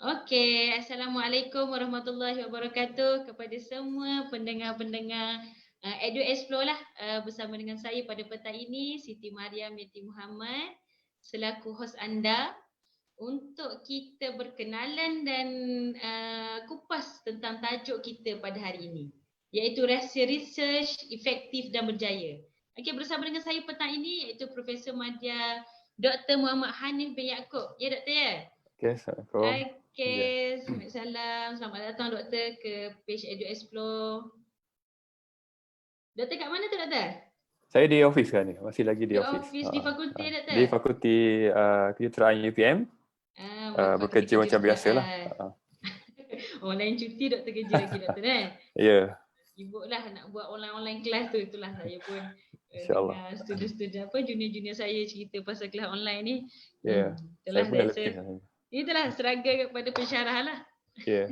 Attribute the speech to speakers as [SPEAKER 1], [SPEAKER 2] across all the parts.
[SPEAKER 1] Okey, Assalamualaikum warahmatullahi wabarakatuh kepada semua pendengar-pendengar Edu Explore lah, bersama dengan saya pada petang ini Siti Mariam binti Muhammad selaku hos anda untuk kita berkenalan dan kupas tentang tajuk kita pada hari ini, iaitu rahsia research efektif dan berjaya. Okey, bersama dengan saya petang ini iaitu Profesor Madya Dr. Muhammad Hanif bin Yaakob. Ya Doktor ya?
[SPEAKER 2] Okay, Assalamualaikum. Ya.
[SPEAKER 1] Okey, salam. Selamat datang Doktor ke page Edu Explore. Doktor kat mana tu Doktor?
[SPEAKER 2] Saya di office sekarang ni, masih lagi di office.
[SPEAKER 1] Di fakulti Doktor?
[SPEAKER 2] Di Fakulti Kejuruteraan UPM. Bekerja macam biasa lah.
[SPEAKER 1] Online cuti Doktor kerja lagi Doktor eh?
[SPEAKER 2] Ya.
[SPEAKER 1] Sibuk lah nak buat online kelas tu. Itulah saya pun
[SPEAKER 2] InsyaAllah.
[SPEAKER 1] dengan student-student junior-junior saya cerita pasal kelas online ni.
[SPEAKER 2] Ya, saya pun dah letih.
[SPEAKER 1] Itulah struggle kepada pensyarah lah.
[SPEAKER 2] Ya.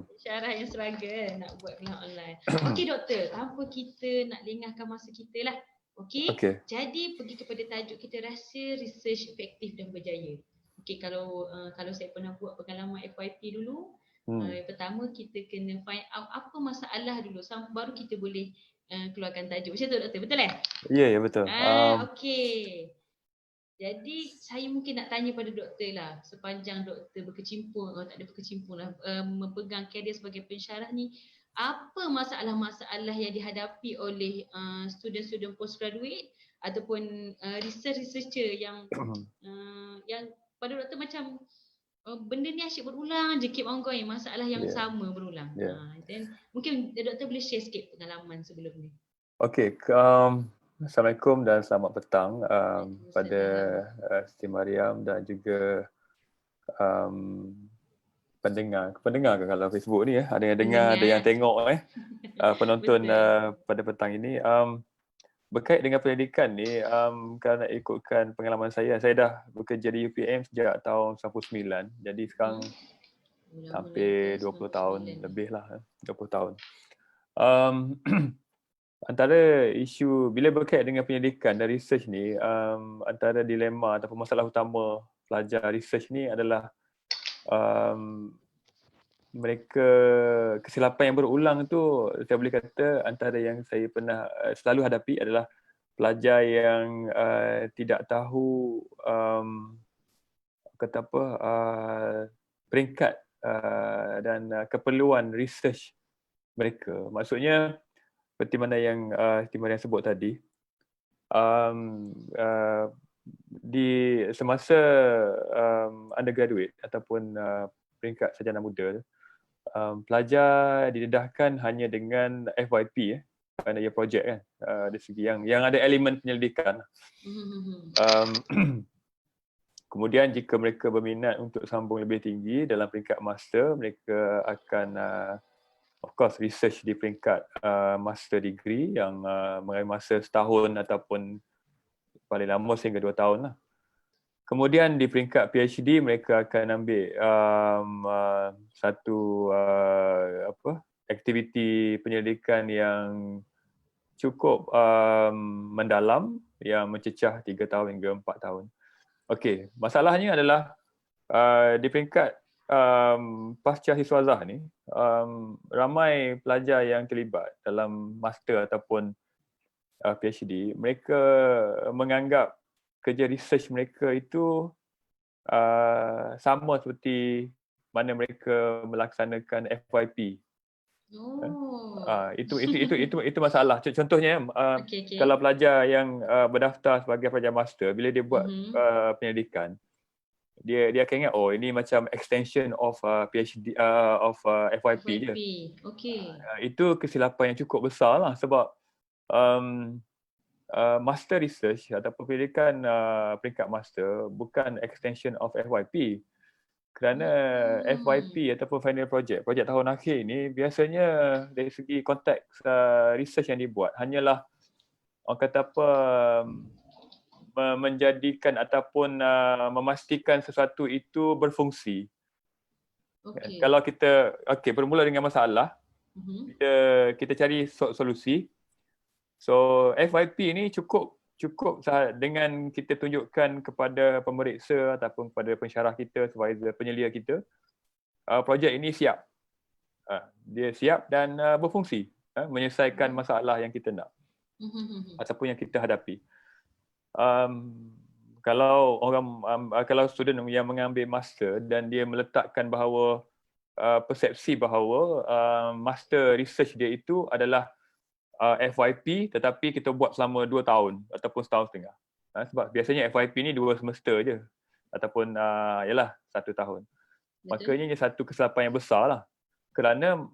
[SPEAKER 1] Pensyarah yang struggle nak buat kelas online. Okey Doktor, tanpa kita nak lengahkan masa kita lah. Okey. Jadi pergi kepada tajuk kita, rahsia research efektif dan berjaya. Okey, kalau saya pernah buat pengalaman FYP dulu, yang pertama kita kena find out apa masalah dulu baru kita boleh keluarkan tajuk. Macam tu Doktor, betul
[SPEAKER 2] Ya, betul.
[SPEAKER 1] Okey. Jadi saya mungkin nak tanya pada Doktor lah, sepanjang Doktor berkecimpung, tak ada berkecimpung lah, memegang karier sebagai pensyarah ni, apa masalah-masalah yang dihadapi oleh student-student postgraduate ataupun researcher yang pada Doktor macam benda ni asyik berulang je, keep on going, masalah yang sama berulang. Then mungkin Doktor boleh share sikit pengalaman sebelum ni.
[SPEAKER 2] Okey, Assalamualaikum dan selamat petang pada Siti Mariam dan juga pendengar kalau Facebook ni ada yang dengar, ada yang tengok penonton pada petang ini. Berkait dengan pendidikan ni, kalau nak ikutkan pengalaman saya dah bekerja di UPM sejak tahun 99, jadi sekarang hampir 20 tahun lebih lah, 20 tahun. Antara isu bila berkait dengan pendidikan dan research ni, antara dilema ataupun masalah utama pelajar research ni adalah mereka kesilapan yang berulang tu, saya boleh kata antara yang saya pernah selalu hadapi adalah pelajar yang tidak tahu peringkat dan keperluan research mereka. Maksudnya seperti mana yang Siti Mariam sebut tadi, di semasa undergraduate ataupun peringkat sarjana muda, pelajar didedahkan hanya dengan FYP kerana ia projek kan, dari segi yang ada elemen penyelidikan. Kemudian jika mereka berminat untuk sambung lebih tinggi dalam peringkat master, mereka akan of course research di peringkat master degree yang mengambil masa setahun ataupun paling lama sehingga 2 tahun lah. Kemudian di peringkat PhD mereka akan ambil satu aktiviti penyelidikan yang cukup mendalam yang mencecah 3 tahun hingga 4 tahun. Okey, masalahnya adalah di peringkat pasca siswazah ni, ramai pelajar yang terlibat dalam master ataupun PhD, mereka menganggap kerja research mereka itu sama seperti mana mereka melaksanakan FYP. Itu masalah. Contohnya, kalau pelajar yang berdaftar sebagai pelajar master, bila dia buat penyelidikan, dia akan ingat, oh ini macam extension of PhD of FYP je. Itu kesilapan yang cukup besar lah, sebab master research ataupun pendidikan peringkat master bukan extension of FYP. Kerana FYP ataupun final project tahun akhir ni biasanya dari segi konteks research yang dibuat hanyalah orang kata menjadikan ataupun memastikan sesuatu itu berfungsi. Kalau kita bermula dengan masalah, kita cari solusi. So FYP ni cukup dengan kita tunjukkan kepada pemeriksa ataupun kepada pensyarah kita, supervisor, penyelia kita, projek ini siap. Dia siap dan berfungsi, menyelesaikan masalah yang kita nak ataupun yang kita hadapi. Kalau kalau student yang mengambil master dan dia meletakkan bahawa persepsi bahawa master research dia itu adalah FYP tetapi kita buat selama 2 tahun ataupun setahun setengah. Sebab biasanya FYP ni 2 semester je ataupun yalah 1 tahun.
[SPEAKER 1] Betul.
[SPEAKER 2] Makanya ini satu kesilapan yang besar lah. Kerana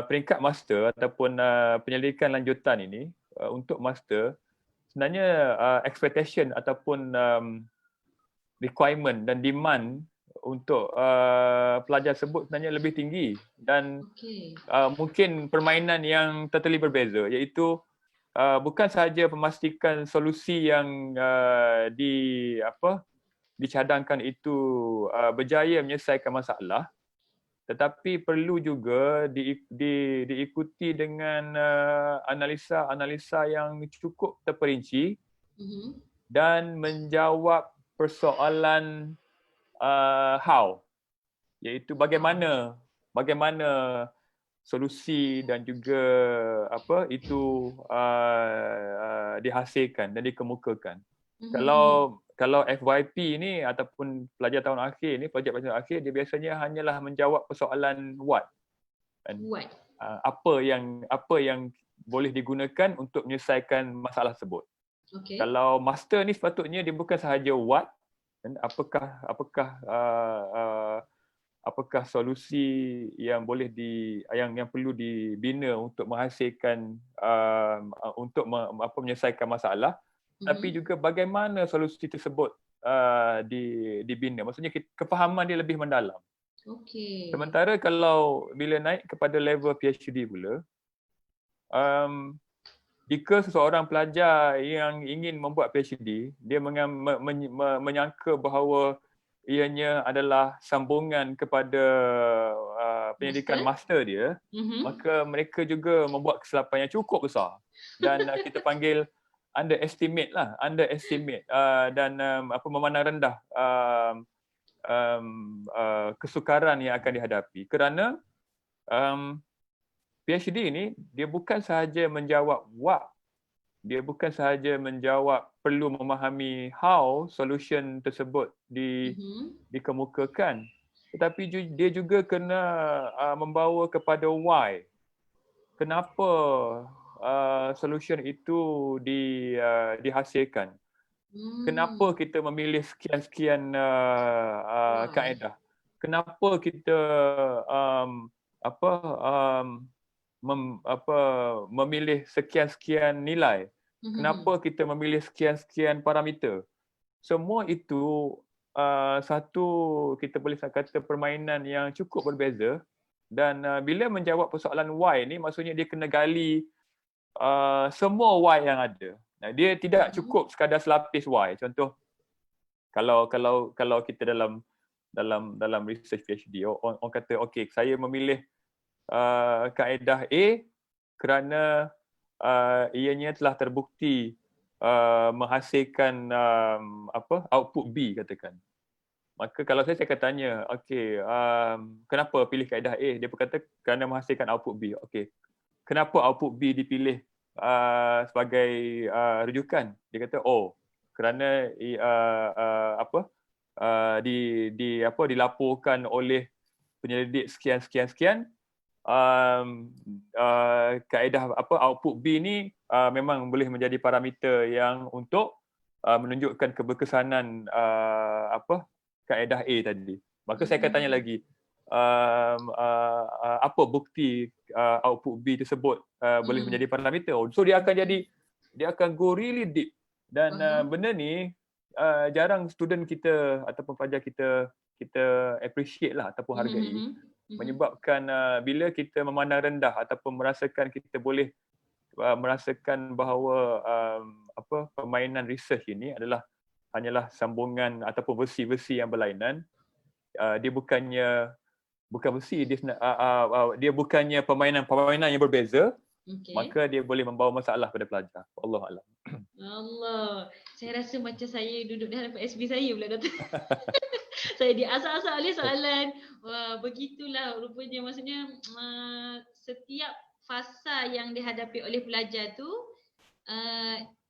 [SPEAKER 2] peringkat master ataupun penyelidikan lanjutan ini untuk master, sebenarnya expectation ataupun requirement dan demand untuk pelajar tersebut sebenarnya lebih tinggi dan mungkin permainan yang totally berbeza, iaitu bukan sahaja memastikan solusi yang dicadangkan itu berjaya menyelesaikan masalah, tetapi perlu juga diikuti dengan analisa yang cukup terperinci dan menjawab persoalan how, iaitu bagaimana solusi dan juga dihasilkan dan dikemukakan. Kalau FYP ni ataupun pelajar tahun akhir ni, projek pelajar tahun akhir, dia biasanya hanyalah menjawab persoalan what. Apa yang boleh digunakan untuk menyelesaikan masalah tersebut. Kalau master ni sepatutnya dia bukan sahaja what, dan apakah solusi yang boleh yang perlu dibina untuk menghasilkan untuk menyelesaikan masalah, tapi juga bagaimana solusi tersebut dibina. Maksudnya kefahaman dia lebih mendalam. Sementara kalau bila naik kepada level PhD pula, jika seseorang pelajar yang ingin membuat PhD, dia menyangka bahawa ianya adalah sambungan kepada pendidikan master dia, maka mereka juga membuat kesilapan yang cukup besar dan kita panggil underestimate dan memandang rendah kesukaran yang akan dihadapi, kerana PhD ini dia bukan sahaja menjawab what, dia bukan sahaja menjawab perlu memahami how solution tersebut dikemukakan, tetapi dia juga kena membawa kepada why. Kenapa solution itu dihasilkan? Kenapa kita memilih sekian-sekian kaedah? Kenapa kita memilih sekian-sekian nilai? Kenapa kita memilih sekian-sekian parameter? Semua itu satu, kita boleh kata, permainan yang cukup berbeza, dan bila menjawab persoalan why ni, maksudnya dia kena gali semua why yang ada. Dia tidak cukup sekadar selapis why. Contoh, kalau kita dalam research PhD, orang kata okey, saya memilih kaedah A kerana ianya telah terbukti menghasilkan output B, katakan. Maka kalau saya akan tanya, okey, kenapa pilih kaedah A? Dia berkata kerana menghasilkan output B. Okey, kenapa output B dipilih sebagai rujukan? Dia kata, kerana dilaporkan oleh penyelidik sekian kaedah output B ni memang boleh menjadi parameter yang untuk menunjukkan keberkesanan kaedah A tadi. Maka saya akan tanya lagi, apa bukti output B tersebut boleh menjadi parameter? So dia akan go really deep, dan benda ni jarang student kita ataupun pelajar kita appreciate lah ataupun hargai, menyebabkan bila kita memandang rendah ataupun merasakan kita boleh merasakan bahawa permainan research ini hanyalah sambungan ataupun versi-versi yang berlainan, dia bukan versi, dia bukannya permainan yang berbeza, maka dia boleh membawa masalah pada pelajar. Wallahu a'lam.
[SPEAKER 1] Allah, saya rasa macam saya duduk dalam PSB saya pula, Doktor. Saya diasal-asal oleh soalan. Wah, begitulah rupanya. Maksudnya setiap fasa yang dihadapi oleh pelajar tu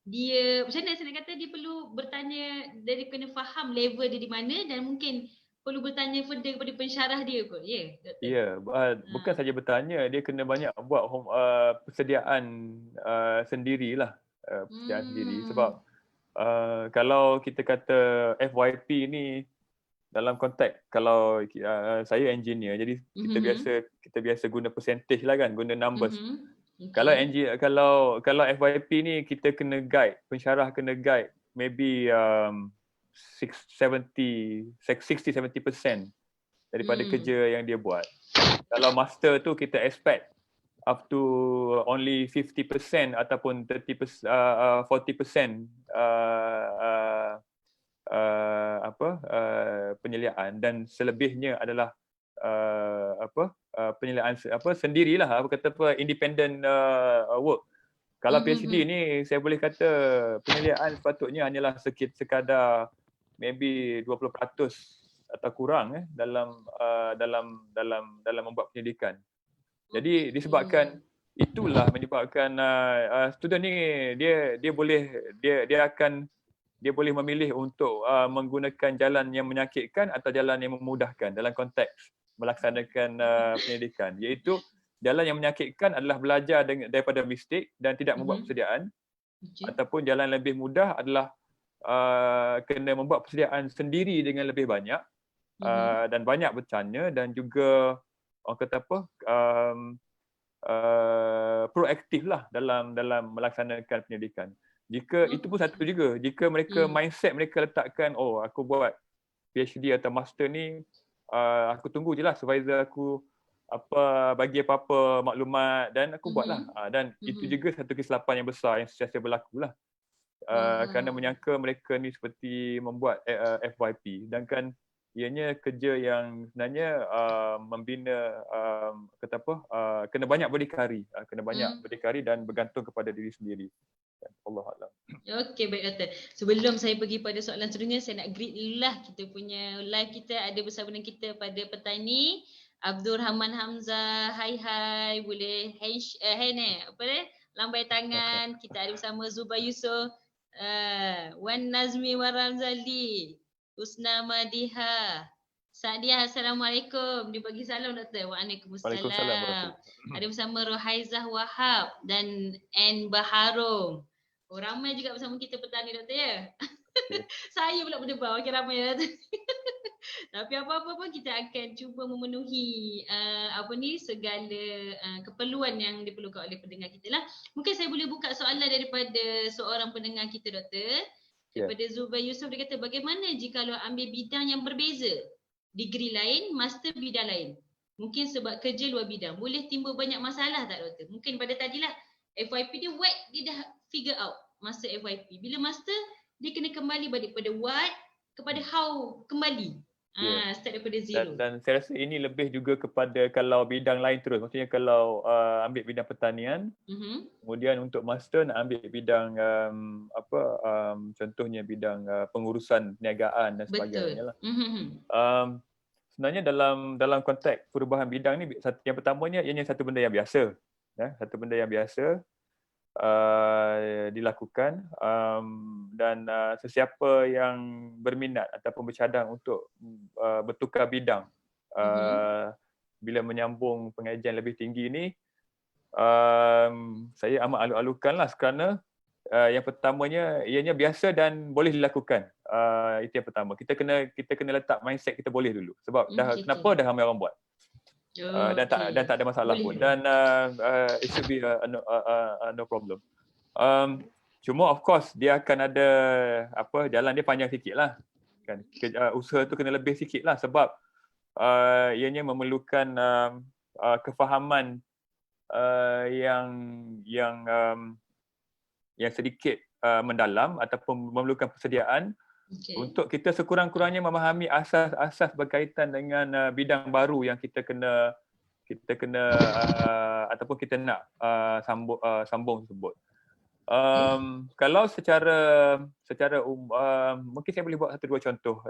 [SPEAKER 1] dia macam mana saya nak kata, dia perlu bertanya, dia kena faham level dia di mana dan mungkin perlu bertanya further kepada pensyarah dia kot. Ya, doktor?
[SPEAKER 2] Ya, bukan saja bertanya, dia kena banyak buat persediaan sendirilah. Persediaan sendiri. Sebab kalau kita kata FYP ni dalam konteks, kalau saya engineer, jadi kita biasa guna percentage lah kan, guna numbers. Okay. Kalau FYP ni kita kena guide, pensyarah kena guide maybe 60-70% daripada kerja yang dia buat. Kalau master tu kita expect up to only 50% ataupun 40% penyeliaan, dan selebihnya adalah penyeliaan sendirilah, independent work. Kalau PhD ni saya boleh kata penyeliaan sepatutnya hanyalah sekadar maybe 20% atau kurang dalam membuat pendidikan. Jadi disebabkan itulah menyebabkan student ni dia boleh memilih untuk menggunakan jalan yang menyakitkan atau jalan yang memudahkan dalam konteks melaksanakan pendidikan, iaitu jalan yang menyakitkan adalah belajar daripada mistik dan tidak membuat persediaan, ataupun jalan lebih mudah adalah kena membuat persediaan sendiri dengan lebih banyak dan banyak bertanya, dan juga orang kata proaktif lah dalam melaksanakan pendidikan. Jika itu pun satu juga, jika mereka mindset mereka letakkan, oh aku buat PhD atau master ni, aku tunggu je lah supervisor aku bagi apa-apa maklumat dan aku buatlah. Dan itu juga satu kesilapan yang besar yang sentiasa berlaku lah. Kerana menyangka mereka ni seperti membuat FYP, sedangkan ianya kerja yang sebenarnya membina kena banyak berdikari, dan bergantung kepada diri sendiri. Allahuakbar.
[SPEAKER 1] Okey, baik doktor. Sebelum saya pergi pada soalan seterusnya, saya nak greet dulu lah kita punya live kita. Ada bersama dengan kita pada petang ni Abdul Rahman Hamzah. Hai, boleh lambai tangan. Kita ada bersama Zuba Yusof, Wan Nazmi Waramzali, Husna Madiha, Sadiah. Assalamualaikum. Dia bagi salam doktor. Waalaikumsalam. Ada bersama Rohaizah Wahab dan N Baharom. Oh, ramai juga bersama kita petang ni doktor ya. Okay. Saya pula berdebar, okey ramai doktor. Tapi apa-apa pun kita akan cuba memenuhi segala keperluan yang diperlukan oleh pendengar kita lah. Mungkin saya boleh buka soalan daripada seorang pendengar kita doktor. Daripada Zubair Yusof, dia kata bagaimana jika kalau ambil bidang yang berbeza, degree lain, master bidang lain. Mungkin sebab kerja luar bidang, boleh timbul banyak masalah tak doktor? Mungkin pada tadilah FYP dia dia dah figure out masa FYP. Bila master, dia kena kembali balik pada what kepada how kembali. Start daripada zero.
[SPEAKER 2] Dan saya rasa ini lebih juga kepada kalau bidang lain terus. Maksudnya kalau ambil bidang pertanian, kemudian untuk master nak ambil bidang contohnya bidang pengurusan perniagaan dan sebagainya lah. Sebenarnya dalam konteks perubahan bidang ni, yang pertamanya ianya satu benda yang biasa. Satu benda yang biasa dilakukan, dan sesiapa yang berminat ataupun bercadang untuk bertukar bidang bila menyambung pengajian lebih tinggi ni, saya amat aluk-alukanlah, kerana yang pertamanya ianya biasa dan boleh dilakukan. Itu yang pertama. Kita kena letak mindset kita boleh dulu, sebab kenapa dah ramai orang buat. Dan tak ada masalah pun, dan it should be no problem. Cuma of course dia akan ada jalan dia panjang sikit lah kan. Usaha tu kena lebih sikit lah, sebab ianya memerlukan kefahaman yang sedikit mendalam, ataupun memerlukan persediaan untuk kita sekurang-kurangnya memahami asas-asas berkaitan dengan bidang baru yang kita kena ataupun kita nak sambung tersebut.
[SPEAKER 1] Okay.
[SPEAKER 2] Kalau secara mungkin saya boleh buat satu dua contoh.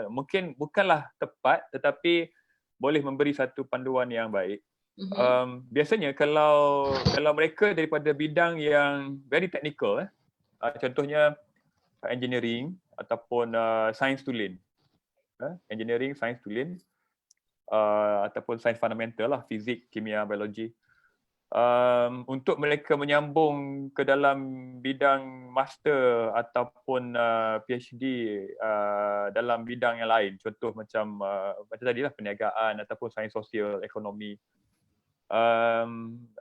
[SPEAKER 2] Mungkin bukanlah tepat tetapi boleh memberi satu panduan yang baik. Biasanya kalau mereka daripada bidang yang very technical, contohnya engineering ataupun science tulen, engineering, science tulen, ataupun science fundamental lah, fizik, kimia, biologi. Untuk mereka menyambung ke dalam bidang master ataupun PhD dalam bidang yang lain, contoh macam tadilah perniagaan ataupun sains sosial, ekonomi.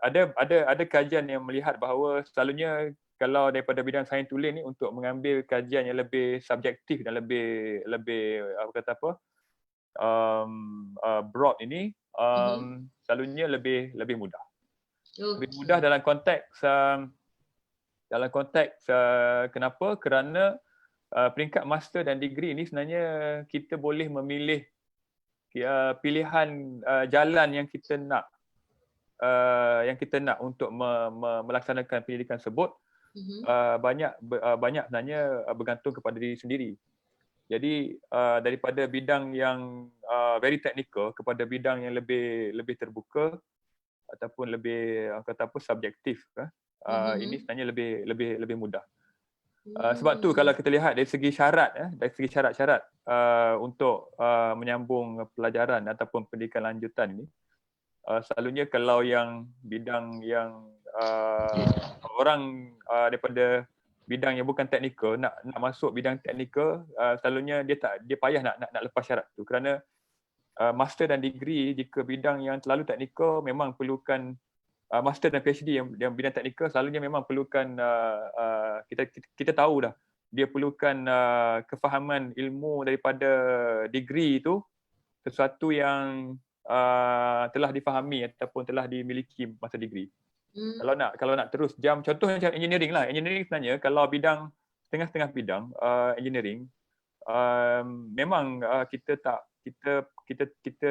[SPEAKER 2] Ada kajian yang melihat bahawa selalunya kalau daripada bidang sains tulen ni untuk mengambil kajian yang lebih subjektif dan lebih broad ini selalunya lebih mudah. Lebih mudah dalam konteks kenapa? Kerana peringkat master dan degree ini sebenarnya kita boleh memilih pilihan jalan yang kita nak untuk melaksanakan pendidikan tersebut. Banyak sebenarnya bergantung kepada diri sendiri. Jadi daripada bidang yang very technical kepada bidang yang lebih terbuka ataupun lebih subjektif, ini sebenarnya lebih mudah. Sebab tu kalau kita lihat dari segi syarat-syarat untuk menyambung pelajaran ataupun pendidikan lanjutan ini, selalunya kalau yang bidang yang orang daripada bidang yang bukan teknikal nak masuk bidang teknikal, selalunya dia payah nak lepas syarat tu, kerana master dan degree jika bidang yang terlalu teknikal memang perlukan master dan PhD yang bidang teknikal selalunya memang perlukan kita tahu dah dia perlukan kefahaman ilmu daripada degree itu sesuatu yang telah difahami ataupun telah dimiliki masa degree. Kalau nak terus jam, contoh macam engineering lah. Engineering sebenarnya kalau bidang setengah-setengah bidang engineering, memang kita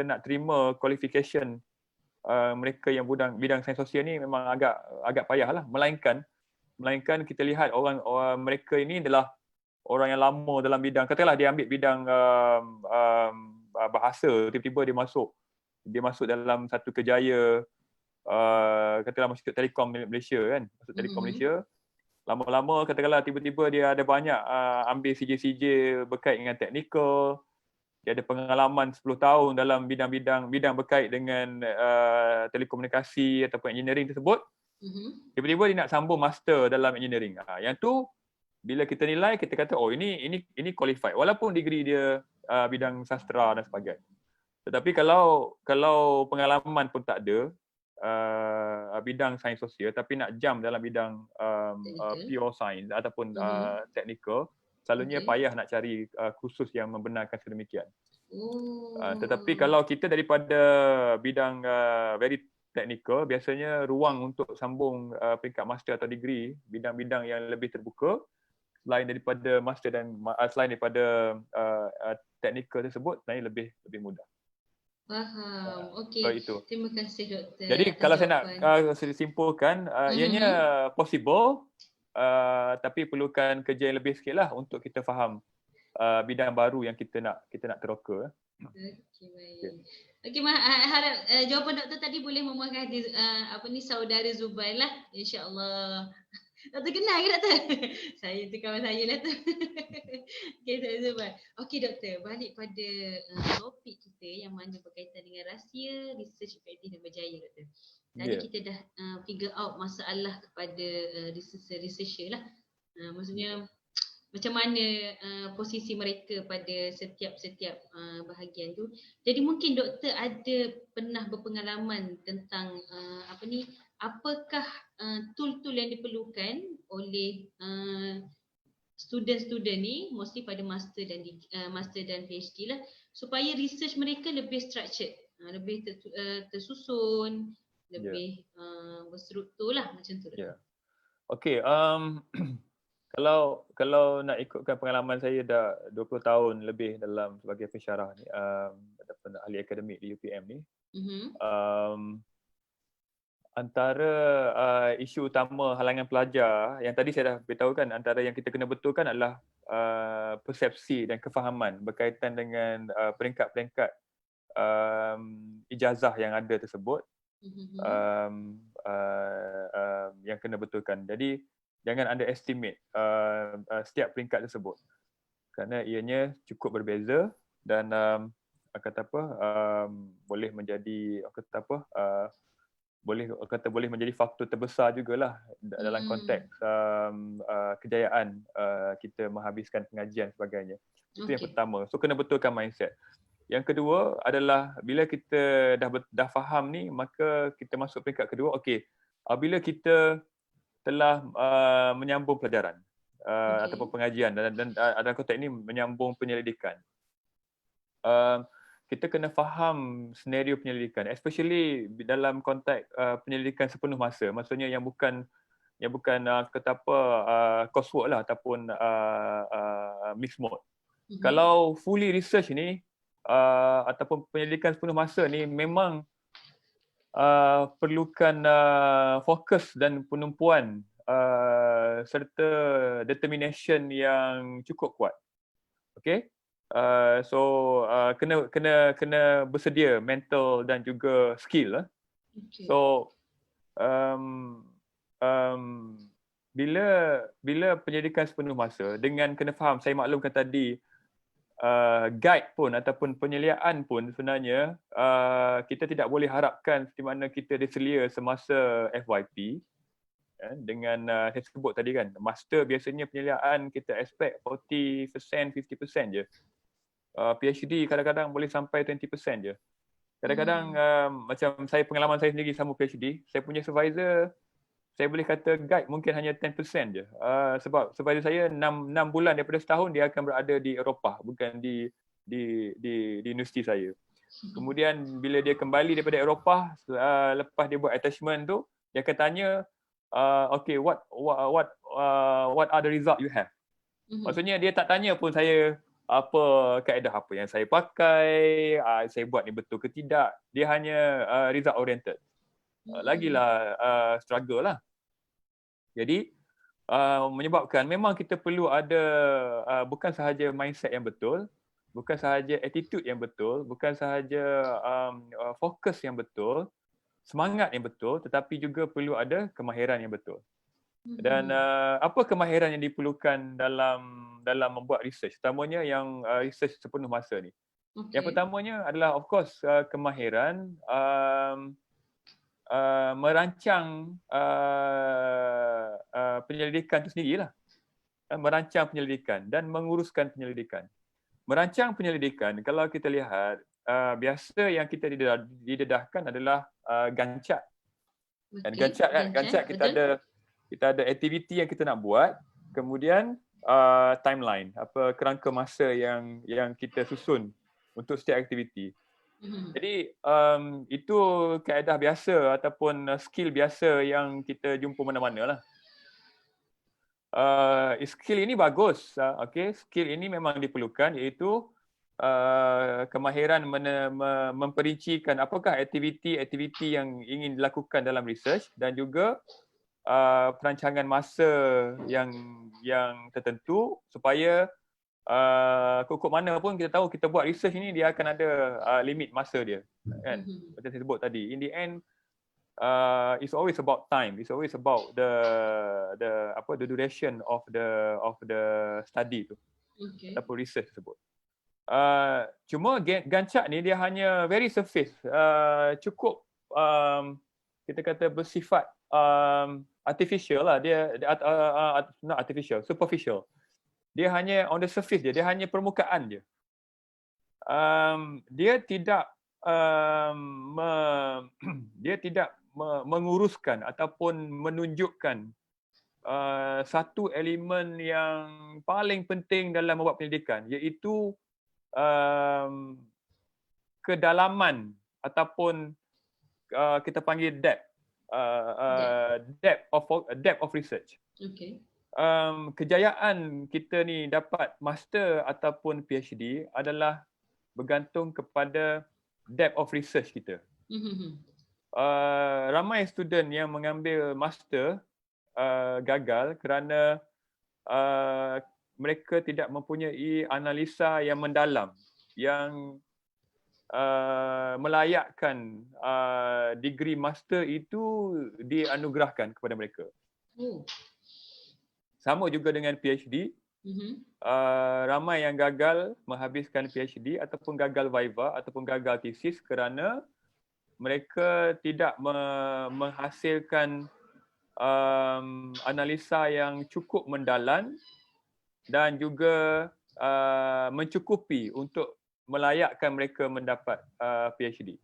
[SPEAKER 2] nak terima qualification mereka yang bidang sains sosial ni memang agak payah lah, melainkan kita lihat orang mereka ini adalah orang yang lama dalam bidang. Katakanlah dia ambil bidang bahasa, tiba-tiba dia masuk dalam satu kerjaya, katakanlah masuk Telekom Malaysia kan, masuk Telekom Malaysia. Lama-lama katakanlah tiba-tiba dia ada banyak ambil CJ berkait dengan teknikal. Dia ada pengalaman 10 tahun dalam bidang berkait dengan telekomunikasi ataupun engineering tersebut. Tiba-tiba dia nak sambung master dalam engineering. Yang tu bila kita nilai, kita kata oh ini qualified walaupun degree dia bidang sastra dan sebagainya. Tetapi kalau pengalaman pun tak ada bidang sains sosial tapi nak jump dalam bidang pure science ataupun technical, selalunya payah nak cari kursus yang membenarkan sedemikian. Tetapi kalau kita daripada bidang very technical, biasanya ruang untuk sambung peringkat master atau degree bidang-bidang yang lebih terbuka selain daripada master dan selain daripada technical tersebut sebenarnya lebih mudah.
[SPEAKER 1] Faham. Okey. Terima kasih doktor.
[SPEAKER 2] Jadi kalau saya nak simpulkan, ianya possible, tapi perlukan kerja yang lebih sikit lah untuk kita faham bidang baru yang kita nak teroka.
[SPEAKER 1] Okey, baik. Okey, harap jawapan doktor tadi boleh memuaskan hati saudara Zubair lah, insya-Allah. Doktor kenal ke doktor? Saya tu kawan saya lah tu. Okey, Saudara Zubair. Okey doktor, balik pada topik kita yang mana berkaitan dengan rahsia research efektif dan berjaya doktor. Tadi kita dah figure out masalah kepada researcher lah. Maksudnya macam mana posisi mereka pada setiap bahagian tu. Jadi mungkin doktor ada pernah berpengalaman tentang apakah tool-tool yang diperlukan oleh student-student ni, mostly pada master dan PhD lah, supaya research mereka lebih structured, lebih tersusun, lebih berstruktur lah macam tu.
[SPEAKER 2] Okey, kalau nak ikutkan pengalaman saya dah 20 tahun lebih dalam sebagai pensyarah ni, ataupun ahli akademik di UPM ni, antara isu utama halangan pelajar yang tadi saya dah beritahu kan, antara yang kita kena betulkan adalah persepsi dan kefahaman berkaitan dengan peringkat-peringkat ijazah yang ada tersebut, yang kena betulkan. Jadi jangan underestimate setiap peringkat tersebut kerana ianya cukup berbeza dan boleh menjadi boleh menjadi faktor terbesar jugalah dalam konteks kejayaan kita menghabiskan pengajian sebagainya. Itu yang pertama. So kena betulkan mindset. Yang kedua adalah bila kita dah faham ni, maka kita masuk peringkat kedua. Okey, bila kita telah menyambung pelajaran ataupun pengajian dan dalam konteks ini menyambung penyelidikan. Kita kena faham senario penyelidikan, especially dalam konteks penyelidikan sepenuh masa. Maksudnya yang bukan kata apa coursework lah ataupun mixed mode. Kalau fully research ni ataupun penyelidikan sepenuh masa ni memang perlukan fokus dan penumpuan serta determination yang cukup kuat. Okey. Kena bersedia mental dan juga skill. Okay. So bila penyelidikan sepenuh masa, dengan kena faham, saya maklumkan tadi guide pun ataupun penyeliaan pun sebenarnya kita tidak boleh harapkan seperti mana kita diselia semasa FYP. Dengan saya sebut tadi kan, master biasanya penyeliaan kita expect 40%, 50% je. PhD kadang-kadang boleh sampai 20% je. Kadang-kadang macam pengalaman saya sendiri sama PhD, saya punya supervisor, saya boleh kata guide mungkin hanya 10% je. Sebab supervisor saya 6 bulan daripada setahun dia akan berada di Eropah, bukan di universiti saya. Kemudian bila dia kembali daripada Eropah, lepas dia buat attachment tu, dia akan tanya, okay, what are the result you have? Maksudnya dia tak tanya pun saya apa kaedah apa yang saya pakai, saya buat ni betul ke tidak. Dia hanya result oriented. Lagilah struggle lah. Jadi menyebabkan memang kita perlu ada bukan sahaja mindset yang betul, bukan sahaja attitude yang betul, bukan sahaja fokus yang betul, semangat yang betul, tetapi juga perlu ada kemahiran yang betul. Dan apa kemahiran yang diperlukan dalam membuat research? Terutamanya yang research sepenuh masa ni. Okay. Yang pertamanya adalah of course kemahiran merancang penyelidikan itu sendirilah. Merancang penyelidikan dan menguruskan penyelidikan. Merancang penyelidikan, kalau kita lihat biasa yang kita didedahkan adalah Gantt chart. Dan Gantt chart kita ada aktiviti yang kita nak buat, kemudian timeline, kerangka masa yang kita susun untuk setiap aktiviti. Jadi itu kaedah biasa ataupun skill biasa yang kita jumpa mana-mana lah. Skill ini bagus, okay? Skill ini memang diperlukan, iaitu kemahiran memperincikan apakah aktiviti yang ingin dilakukan dalam research dan juga perancangan masa yang tertentu supaya kok mana pun kita tahu kita buat research ini dia akan ada limit masa dia, kan? Macam saya sebut tadi, in the end it's always about time, it's always about the duration of the study tu, ataupun research tersebut. Cuma Gantt chart ni dia hanya very surface, cukup kita kata bersifat artificial lah, dia not artificial, superficial. Dia hanya on the surface dia hanya permukaan dia. Dia tidak menguruskan ataupun menunjukkan satu elemen yang paling penting dalam membuat penyelidikan, iaitu kedalaman ataupun kita panggil depth of research. Okay. Kejayaan kita ni dapat master ataupun PhD adalah bergantung kepada depth of research kita. ramai student yang mengambil master gagal kerana mereka tidak mempunyai analisa yang mendalam yang melayakkan degree master itu dianugerahkan kepada mereka. Sama juga dengan PhD. Ramai yang gagal menghabiskan PhD ataupun gagal viva ataupun gagal tesis kerana mereka tidak menghasilkan analisa yang cukup mendalam dan juga mencukupi untuk melayakkan mereka mendapat PhD.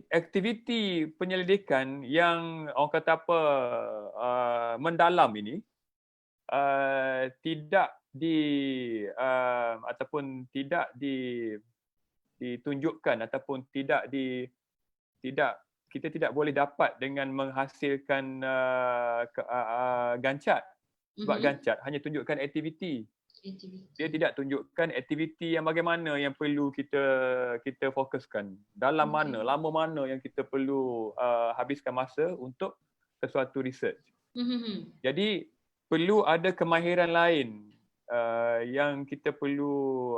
[SPEAKER 2] Aktiviti penyelidikan yang orang kata apa mendalam ini tidak ataupun tidak ditunjukkan ataupun kita tidak boleh dapat dengan menghasilkan gancat. Sebab gancat hanya tunjukkan aktiviti. Dia tidak tunjukkan aktiviti yang bagaimana yang perlu kita fokuskan. Dalam mana, lama mana yang kita perlu habiskan masa untuk sesuatu research. Jadi perlu ada kemahiran lain yang kita perlu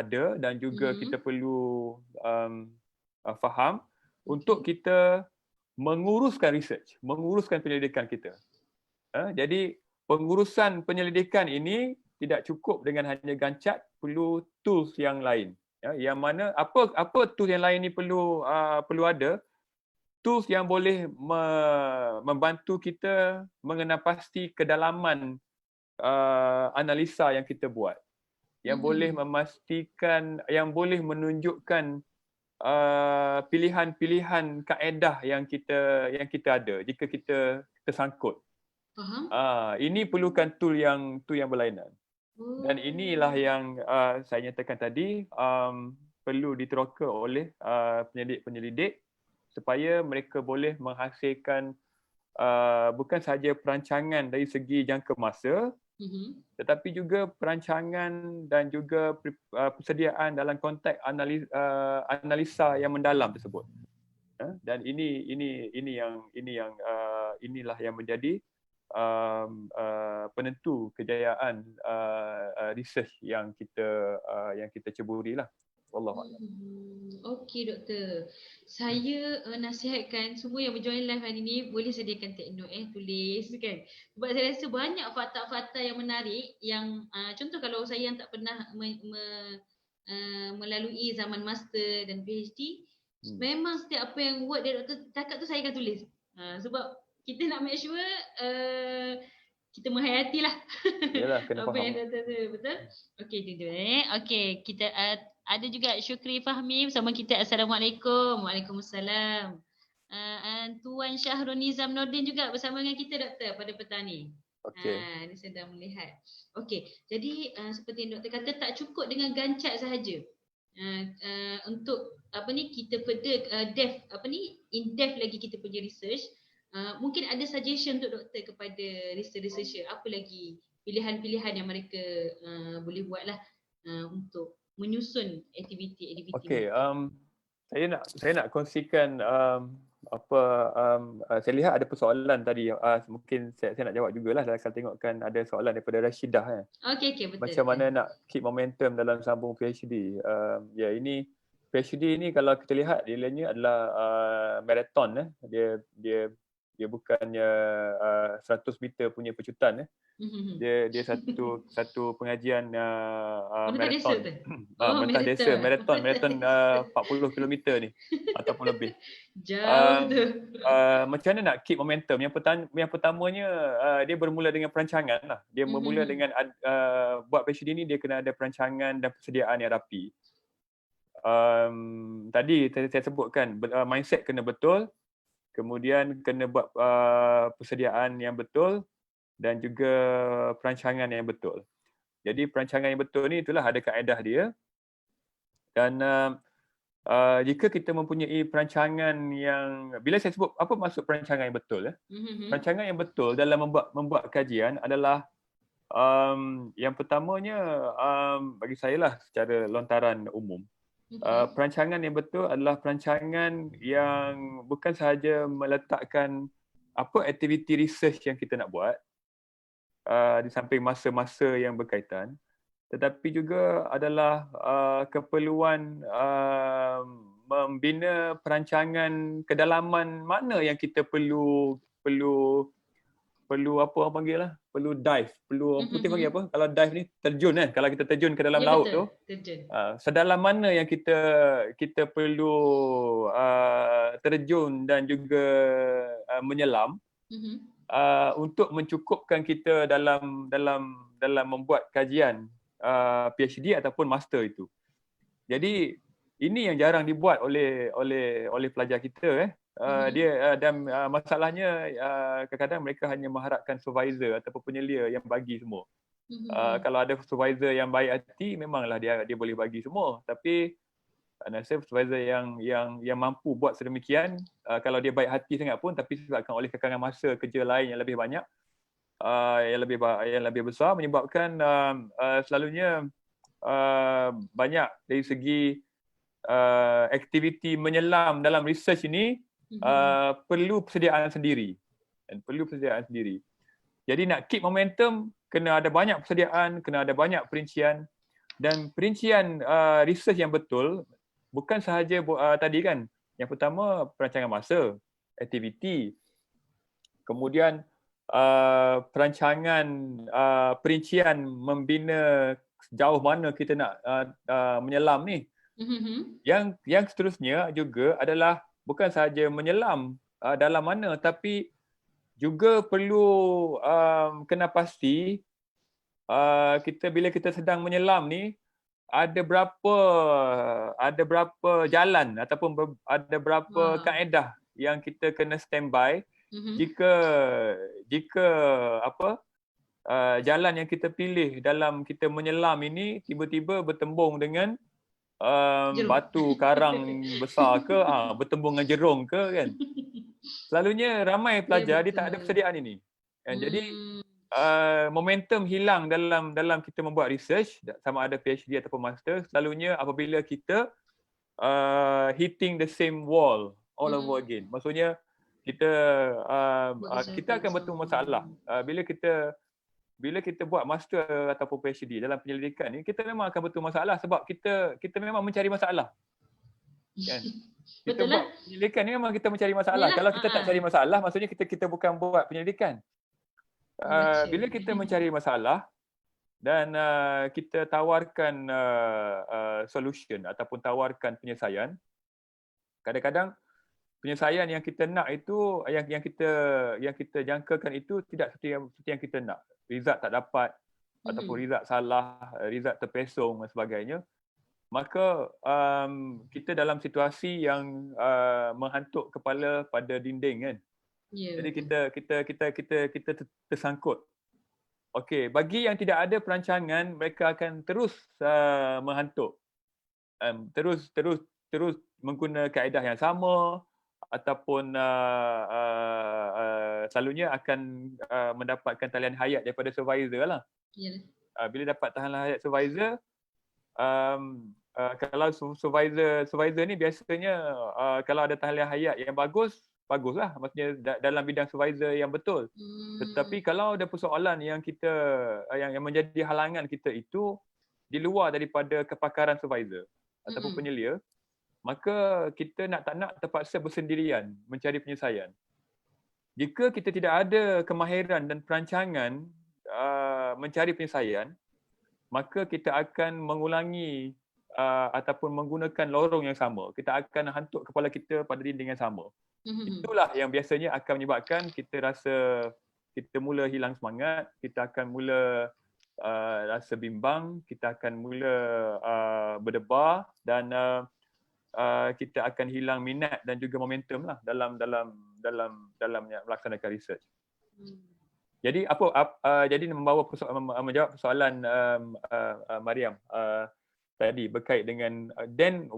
[SPEAKER 2] ada dan juga kita perlu faham untuk kita menguruskan research, menguruskan penyelidikan kita. Jadi pengurusan penyelidikan ini tidak cukup dengan hanya gancat, perlu tools yang lain. Yang mana apa tools yang lain ni perlu ada? Tools yang boleh membantu kita mengenal pasti kedalaman analisa yang kita buat, yang boleh memastikan, yang boleh menunjukkan pilihan-pilihan kaedah yang kita ada jika kita tersangkut. Ini perlukan tool yang berlainan. Dan inilah yang saya nyatakan tadi, perlu diteroka oleh penyelidik supaya mereka boleh menghasilkan bukan sahaja perancangan dari segi jangka masa, tetapi juga perancangan dan juga persediaan dalam konteks analisa yang mendalam tersebut. Dan inilah yang menjadi penentu kejayaan research yang kita ceburilah. Wallahualam.
[SPEAKER 1] Okey doktor. Saya nasihatkan semua yang berjoin live hari ini boleh sediakan take note, tulis kan. Sebab saya rasa banyak fakta-fakta yang menarik yang contoh kalau saya yang tak pernah melalui zaman master dan PhD, memang setiap apa yang word dari doktor cakap tu saya akan tulis. Sebab kita nak make sure kita menghayatilah.
[SPEAKER 2] Yalah, kena
[SPEAKER 1] apa
[SPEAKER 2] faham.
[SPEAKER 1] yang doktor tu, betul? Okey, tuan-tuan. Okey, kita ada juga Syukri Fahmi bersama kita. Assalamualaikum. Waalaikumsalam. Tuan Syahrul Nizam Nordin juga bersama dengan kita doktor pada petang ni. Ini sedang melihat. Okey, jadi seperti yang doktor kata tak cukup dengan gancat sahaja. Untuk kita further in depth lagi kita punya research. Mungkin ada suggestion untuk doktor kepada researcher, apa lagi pilihan-pilihan yang mereka boleh buatlah untuk menyusun aktiviti.
[SPEAKER 2] Okey, saya nak kongsikan saya lihat ada persoalan tadi, mungkin saya nak jawab jugalah kalau tengokkan ada soalan daripada Rashidah.
[SPEAKER 1] Okey, betul.
[SPEAKER 2] Macam mana nak keep momentum dalam sambung PhD. Ini PhD ni kalau kita lihat nilainya adalah marathon. Dia bukannya 100 meter punya pecutan. Dia satu pengajian marathon. Marathon 40 km ni ataupun lebih.
[SPEAKER 1] Jauh tu.
[SPEAKER 2] Macam mana nak keep momentum? Yang pertamanya dia bermula dengan perancangan lah. Dia bermula dengan buat PhD ni dia kena ada perancangan dan persediaan yang rapi. Tadi saya sebutkan mindset kena betul, kemudian kena buat persediaan yang betul dan juga perancangan yang betul. Jadi perancangan yang betul ni itulah ada kaedah dia. Dan jika kita mempunyai perancangan yang, bila saya sebut apa maksud perancangan yang betul, perancangan yang betul dalam membuat kajian adalah Yang pertamanya bagi saya lah secara lontaran umum. Perancangan yang betul adalah perancangan yang bukan sahaja meletakkan apa aktiviti research yang kita nak buat di samping masa-masa yang berkaitan, tetapi juga adalah keperluan membina perancangan kedalaman mana yang kita perlu apa orang panggil lah, perlu dive, perlu putih panggil apa, kalau dive ni terjun kan, kalau kita terjun ke dalam laut tu, sedalam mana yang kita perlu terjun dan juga menyelam untuk mencukupkan kita dalam membuat kajian PhD ataupun master itu. Jadi ini yang jarang dibuat oleh pelajar kita dan masalahnya kadang-kadang mereka hanya mengharapkan supervisor ataupun penyelia yang bagi semua. Kalau ada supervisor yang baik hati, memanglah dia boleh bagi semua. Tapi saya supervisor yang mampu buat sedemikian, kalau dia baik hati sangat pun, tapi disebabkan oleh kekangan masa kerja lain yang lebih banyak, yang lebih besar, menyebabkan selalunya banyak dari segi aktiviti menyelam dalam research ini perlu persediaan sendiri. Jadi nak keep momentum, kena ada banyak persediaan, kena ada banyak perincian, dan perincian research yang betul bukan sahaja tadi kan, yang pertama perancangan masa, aktiviti, kemudian perancangan perincian membina sejauh mana kita nak menyelam ni. Yang seterusnya juga adalah bukan sahaja menyelam dalam mana, tapi juga perlu kena pasti bila kita sedang menyelam ni ada berapa jalan ataupun ada berapa kaedah yang kita kena standby jika jalan yang kita pilih dalam kita menyelam ini tiba-tiba bertembung dengan batu karang besar ke, bertembung dengan jerung ke kan. Selalunya ramai pelajar dia tak ada persediaan ini. Jadi momentum hilang dalam kita membuat research, sama ada PhD ataupun master, selalunya apabila kita hitting the same wall all over again. Maksudnya kita akan bertemu masalah bila kita buat master ataupun PhD dalam penyelidikan ni, kita memang akan bertemu masalah sebab kita memang mencari masalah. Kan? Kita buat penyelidikan ni memang kita mencari masalah. Kalau kita tak cari masalah, maksudnya kita bukan buat penyelidikan. Bila kita mencari masalah dan kita tawarkan solution ataupun tawarkan penyelesaian, kadang-kadang penyelesaian yang kita nak itu, yang kita jangkakan itu tidak seperti yang kita nak. Result tak dapat ataupun result salah, result terpesong dan sebagainya. Maka kita dalam situasi yang menghantuk kepala pada dinding kan. Jadi kita tersangkut. Okey, bagi yang tidak ada perancangan, mereka akan terus menghantuk. Terus menggunakan kaedah yang sama ataupun selalunya akan mendapatkan talian hayat daripada supervisor lah. Bila dapat talian hayat supervisor, kalau supervisor ni biasanya kalau ada talian hayat yang baguslah, maksudnya dalam bidang supervisor yang betul. Tetapi kalau ada persoalan yang menjadi halangan kita itu di luar daripada kepakaran supervisor ataupun penyelia, maka kita nak tak nak terpaksa bersendirian mencari penyelesaian. Jika kita tidak ada kemahiran dan perancangan mencari penyelesaian, maka kita akan mengulangi ataupun menggunakan lorong yang sama. Kita akan hantuk kepala kita pada dinding yang sama. Itulah yang biasanya akan menyebabkan kita rasa kita mula hilang semangat, kita akan mula rasa bimbang, kita akan mula berdebar dan kita akan hilang minat dan juga momentum lah dalam melaksanakan research. Jadi jadi menjawab persoalan Mariam tadi berkait dengan then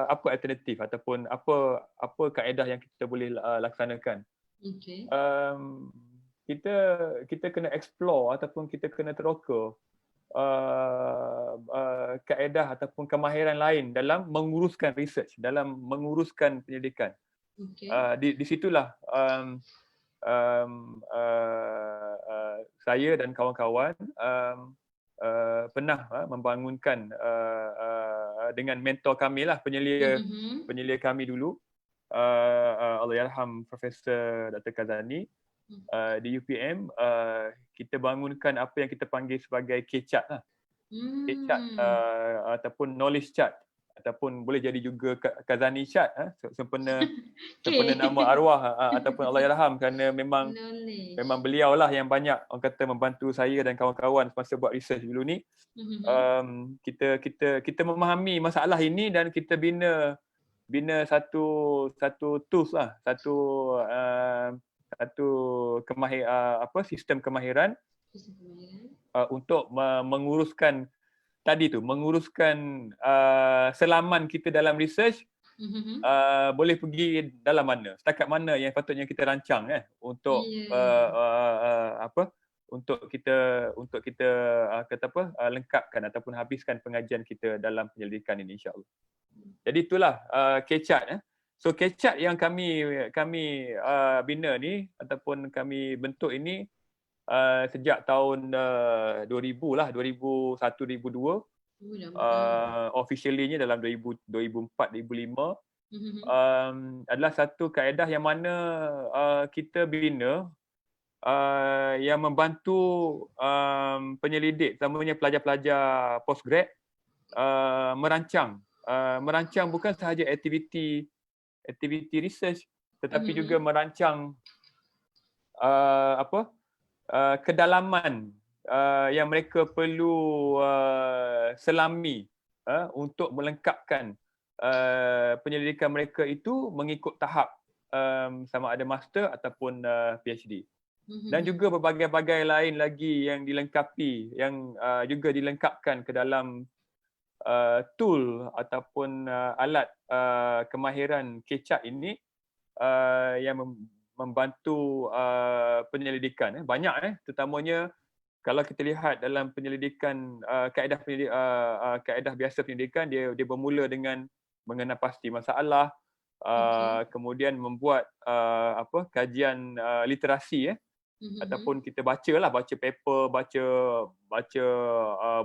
[SPEAKER 2] apa alternatif ataupun apa kaedah yang kita boleh laksanakan. kita kena explore ataupun kita kena teroka kaedah ataupun kemahiran lain dalam menguruskan research, dalam menguruskan penyelidikan. Di situlah saya dan kawan-kawan pernah membangunkan dengan mentor kami lah, penyelia kami dulu, Allahyarham Profesor Dr. Kazani di UPM. Kita bangunkan apa yang kita panggil sebagai K-chart lah. K-chart ataupun knowledge chart, ataupun boleh jadi juga Kazani chart, sempena nama arwah ataupun Allahyarham, kerana memang beliau lah yang banyak orang kata membantu saya dan kawan-kawan semasa buat research dulu ni. Kita memahami masalah ini dan kita bina satu tools lah, satu sistem kemahiran untuk menguruskan selaman kita dalam research. Boleh pergi dalam mana, setakat mana yang patutnya kita rancang untuk untuk kita lengkapkan ataupun habiskan pengajian kita dalam penyelidikan ini, insya-Allah. Jadi itulah K-chart. So K-chart yang kami bina ni ataupun kami bentuk ini sejak tahun 2000 lah, 2001 2002. Officially-nya dalam 2004 2005. Adalah satu kaedah yang mana kita bina yang membantu penyelidik, terutamanya pelajar-pelajar postgrad, merancang bukan sahaja aktiviti research, tetapi juga merancang kedalaman yang mereka perlu selami untuk melengkapkan penyelidikan mereka itu mengikut tahap sama ada master ataupun PhD. Dan juga berbagai-bagai lain lagi yang dilengkapi, yang juga dilengkapkan ke dalam tool ataupun alat kemahiran K-chart ini yang membantu penyelidikan. Banyak terutamanya kalau kita lihat dalam penyelidikan, kaedah biasa penyelidikan, dia bermula dengan mengenal pasti masalah, kemudian membuat kajian literasi, ataupun kita baca paper, baca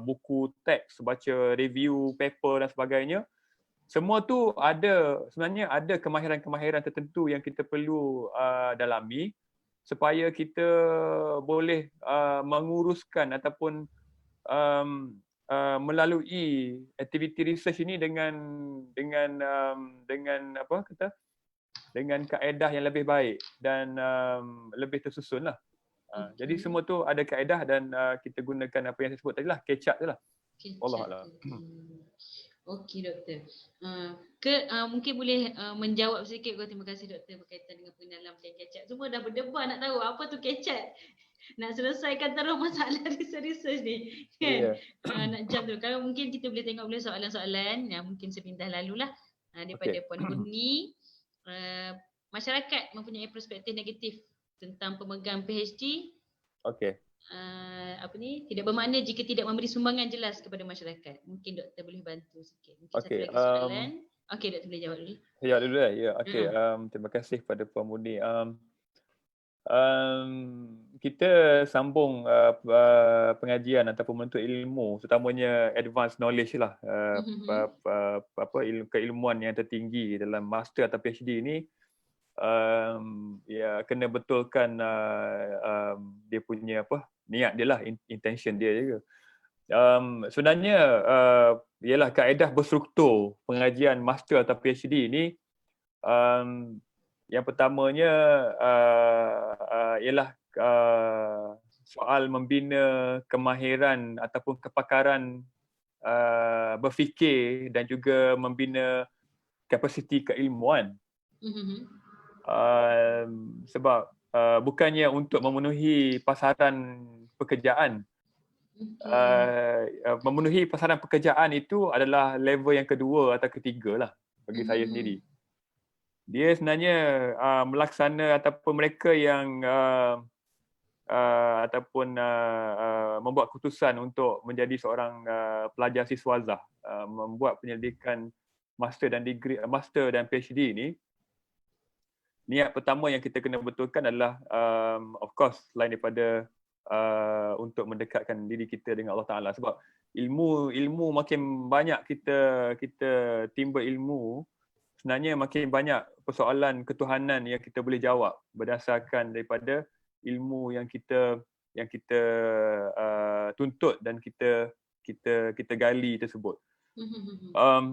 [SPEAKER 2] buku teks, baca review paper dan sebagainya. Semua tu sebenarnya ada kemahiran-kemahiran tertentu yang kita perlu dalami supaya kita boleh menguruskan ataupun melalui aktiviti research ini dengan kaedah yang lebih baik dan lebih tersusun lah. Jadi semua tu ada kaedah dan kita gunakan apa yang saya sebut tadi lah, K-chart tu lah. Wallahualam.
[SPEAKER 1] Okey doktor. Mungkin boleh menjawab sedikit. Terima kasih doktor berkaitan dengan pengenalan K-chart. Semua dah berdebar nak tahu apa tu K-chart. Nak selesaikan terus masalah research ni. Nak jump dulu. Kalau mungkin kita boleh tengok boleh soalan-soalan yang mungkin sepintas lalulah daripada Puan Murni. Masyarakat mempunyai perspektif negatif tentang pemegang PhD. Tidak bermakna jika tidak memberi sumbangan jelas kepada masyarakat. Mungkin doktor boleh bantu sikit. Mungkin satu lagi soalan. Okey, doktor boleh jawab dulu.
[SPEAKER 2] Terima kasih kepada Puan Murni. Kita sambung pengajian ataupun menuntut ilmu, terutamanya advanced knowledge lah, keilmuan yang tertinggi dalam master atau PhD ini, kena betulkan dia punya niat dia lah, intention dia juga. Sebenarnya ialah kaedah berstruktur pengajian master atau PhD ini. Yang pertamanya ialah soal membina kemahiran ataupun kepakaran berfikir dan juga membina kapasiti keilmuan. Sebab bukannya untuk memenuhi pasaran pekerjaan. Memenuhi pasaran pekerjaan itu adalah level yang kedua atau ketiga lah bagi saya sendiri. Dia sebenarnya melaksana ataupun mereka yang ataupun membuat keputusan untuk menjadi seorang pelajar siswazah, membuat penyelidikan master dan PhD ini, niat pertama yang kita kena betulkan adalah of course selain daripada untuk mendekatkan diri kita dengan Allah Taala, sebab ilmu makin banyak kita timba ilmu, sebenarnya makin banyak persoalan ketuhanan yang kita boleh jawab berdasarkan daripada ilmu yang kita tuntut dan kita gali tersebut.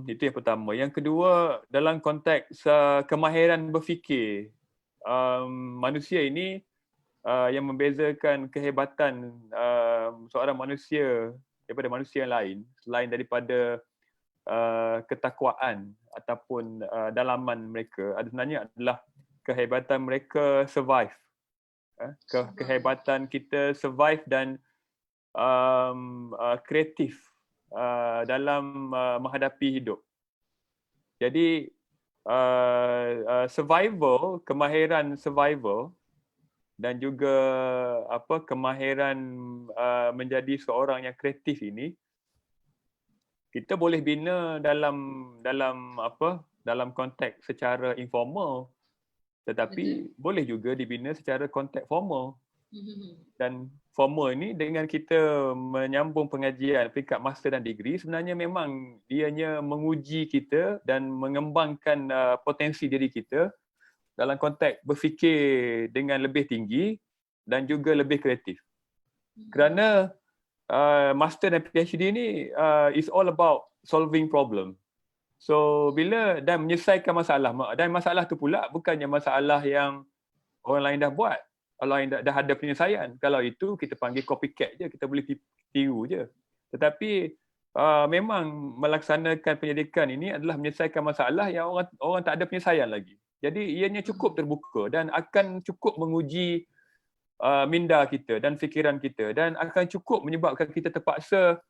[SPEAKER 2] Itu yang pertama. Yang kedua, dalam konteks kemahiran berfikir, manusia ini yang membezakan kehebatan seorang manusia daripada manusia yang lain, selain daripada ketakwaan ataupun dalaman mereka, sebenarnya adalah kehebatan mereka survive. Kehebatan kita survive dan kreatif dalam menghadapi hidup. Jadi kemahiran survival dan juga kemahiran menjadi seorang yang kreatif ini kita boleh bina dalam konteks secara informal, tetapi boleh juga dibina secara konteks formal. Dan formal ini dengan kita menyambung pengajian peringkat master dan degree, sebenarnya memang ianya menguji kita dan mengembangkan potensi diri kita dalam konteks berfikir dengan lebih tinggi dan juga lebih kreatif. Kerana master dan PhD ni is all about solving problem. So bila dan menyelesaikan masalah, dan masalah tu pula bukannya masalah yang orang lain dah buat, orang lain dah ada penyelesaian. Kalau itu kita panggil copycat je, kita boleh tiru je. Tetapi memang melaksanakan penyelidikan ini adalah menyelesaikan masalah yang orang tak ada penyelesaian lagi. Jadi ianya cukup terbuka dan akan cukup menguji minda kita dan fikiran kita, dan akan cukup menyebabkan kita terpaksa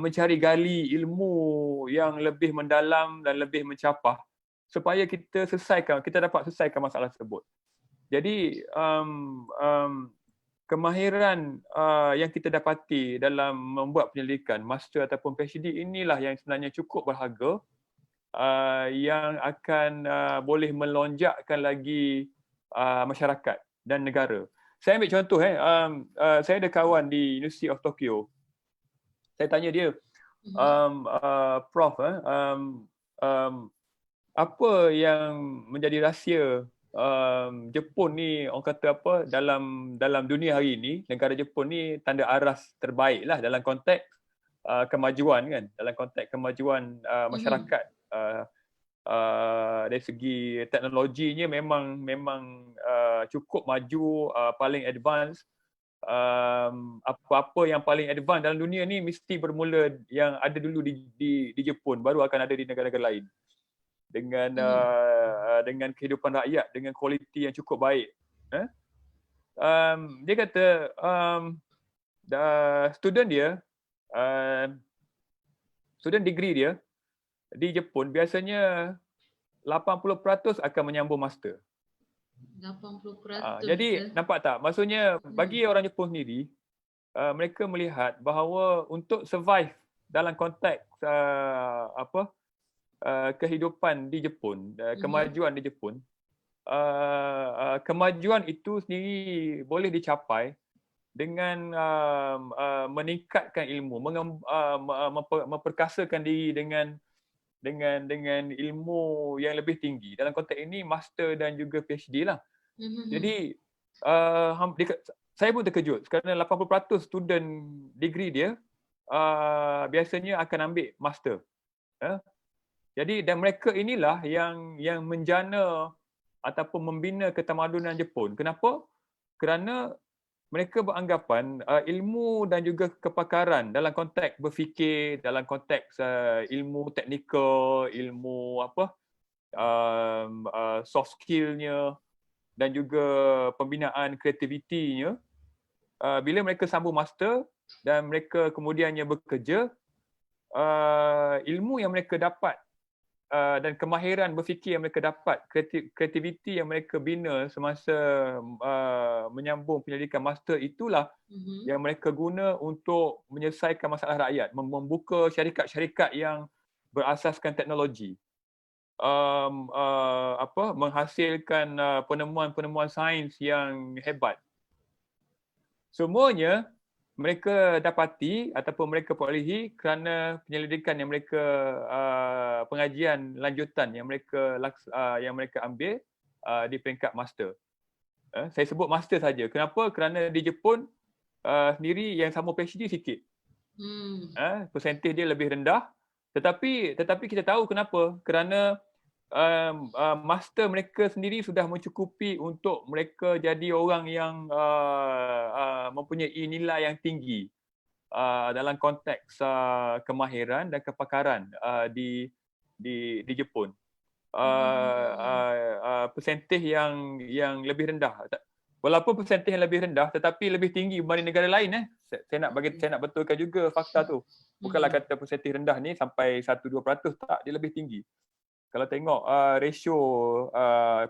[SPEAKER 2] mencari gali ilmu yang lebih mendalam dan lebih mencapah supaya kita dapat selesaikan masalah tersebut. Jadi kemahiran yang kita dapati dalam membuat penyelidikan master ataupun PhD inilah yang sebenarnya cukup berharga, yang akan boleh melonjakkan lagi masyarakat dan negara. Saya ambil contoh, saya ada kawan di University of Tokyo. Saya tanya dia, Prof, apa yang menjadi rahsia Jepun ni, orang kata apa, dalam dunia hari ini, negara Jepun ni tanda aras terbaik lah dalam konteks kemajuan kan, dalam konteks kemajuan masyarakat. Dari segi teknologinya memang cukup maju, paling advance. Apa-apa yang paling advance dalam dunia ni mesti bermula yang ada dulu di Jepun, baru akan ada di negara-negara lain. Dengan kehidupan rakyat dengan kualiti yang cukup baik. Dia kata student degree dia di Jepun biasanya 80% akan menyambung master.
[SPEAKER 1] 80%.
[SPEAKER 2] Jadi nampak tak? Maksudnya bagi orang Jepun sendiri, mereka melihat bahawa untuk survive dalam konteks kehidupan di Jepun, kemajuan di Jepun, kemajuan itu sendiri boleh dicapai dengan meningkatkan ilmu, memperkasakan diri dengan ilmu yang lebih tinggi. Dalam konteks ini master dan juga PhD lah. Jadi saya pun terkejut kerana 80% student degree dia biasanya akan ambil master. Jadi dan mereka inilah yang menjana ataupun membina ketamadunan Jepun. Kenapa? Kerana mereka beranggapan ilmu dan juga kepakaran dalam konteks berfikir, dalam konteks ilmu teknikal, ilmu soft skillnya dan juga pembinaan kreativitinya, bila mereka sambung master dan mereka kemudiannya bekerja, ilmu yang mereka dapat dan kemahiran berfikir yang mereka dapat, kreativiti yang mereka bina semasa menyambung penyelidikan master itulah yang mereka guna untuk menyelesaikan masalah rakyat, membuka syarikat-syarikat yang berasaskan teknologi, menghasilkan penemuan-penemuan sains yang hebat. Semuanya mereka dapati ataupun mereka perolehi kerana penyelidikan yang mereka pengajian lanjutan yang mereka ambil di peringkat master. Saya sebut master saja. Kenapa? Kerana di Jepun sendiri yang sama PhD sikit. Persentage dia lebih rendah. Tetapi kita tahu kenapa? Kerana master mereka sendiri sudah mencukupi untuk mereka jadi orang yang mempunyai nilai yang tinggi dalam konteks kemahiran dan kepakaran di Jepun. Persentage yang lebih rendah. Walaupun persentage yang lebih rendah tetapi lebih tinggi berbanding negara lain. Saya nak betulkan juga fakta tu. Bukanlah kata persentage rendah ni sampai 1-2%, tak, dia lebih tinggi. Kalau tengok ratio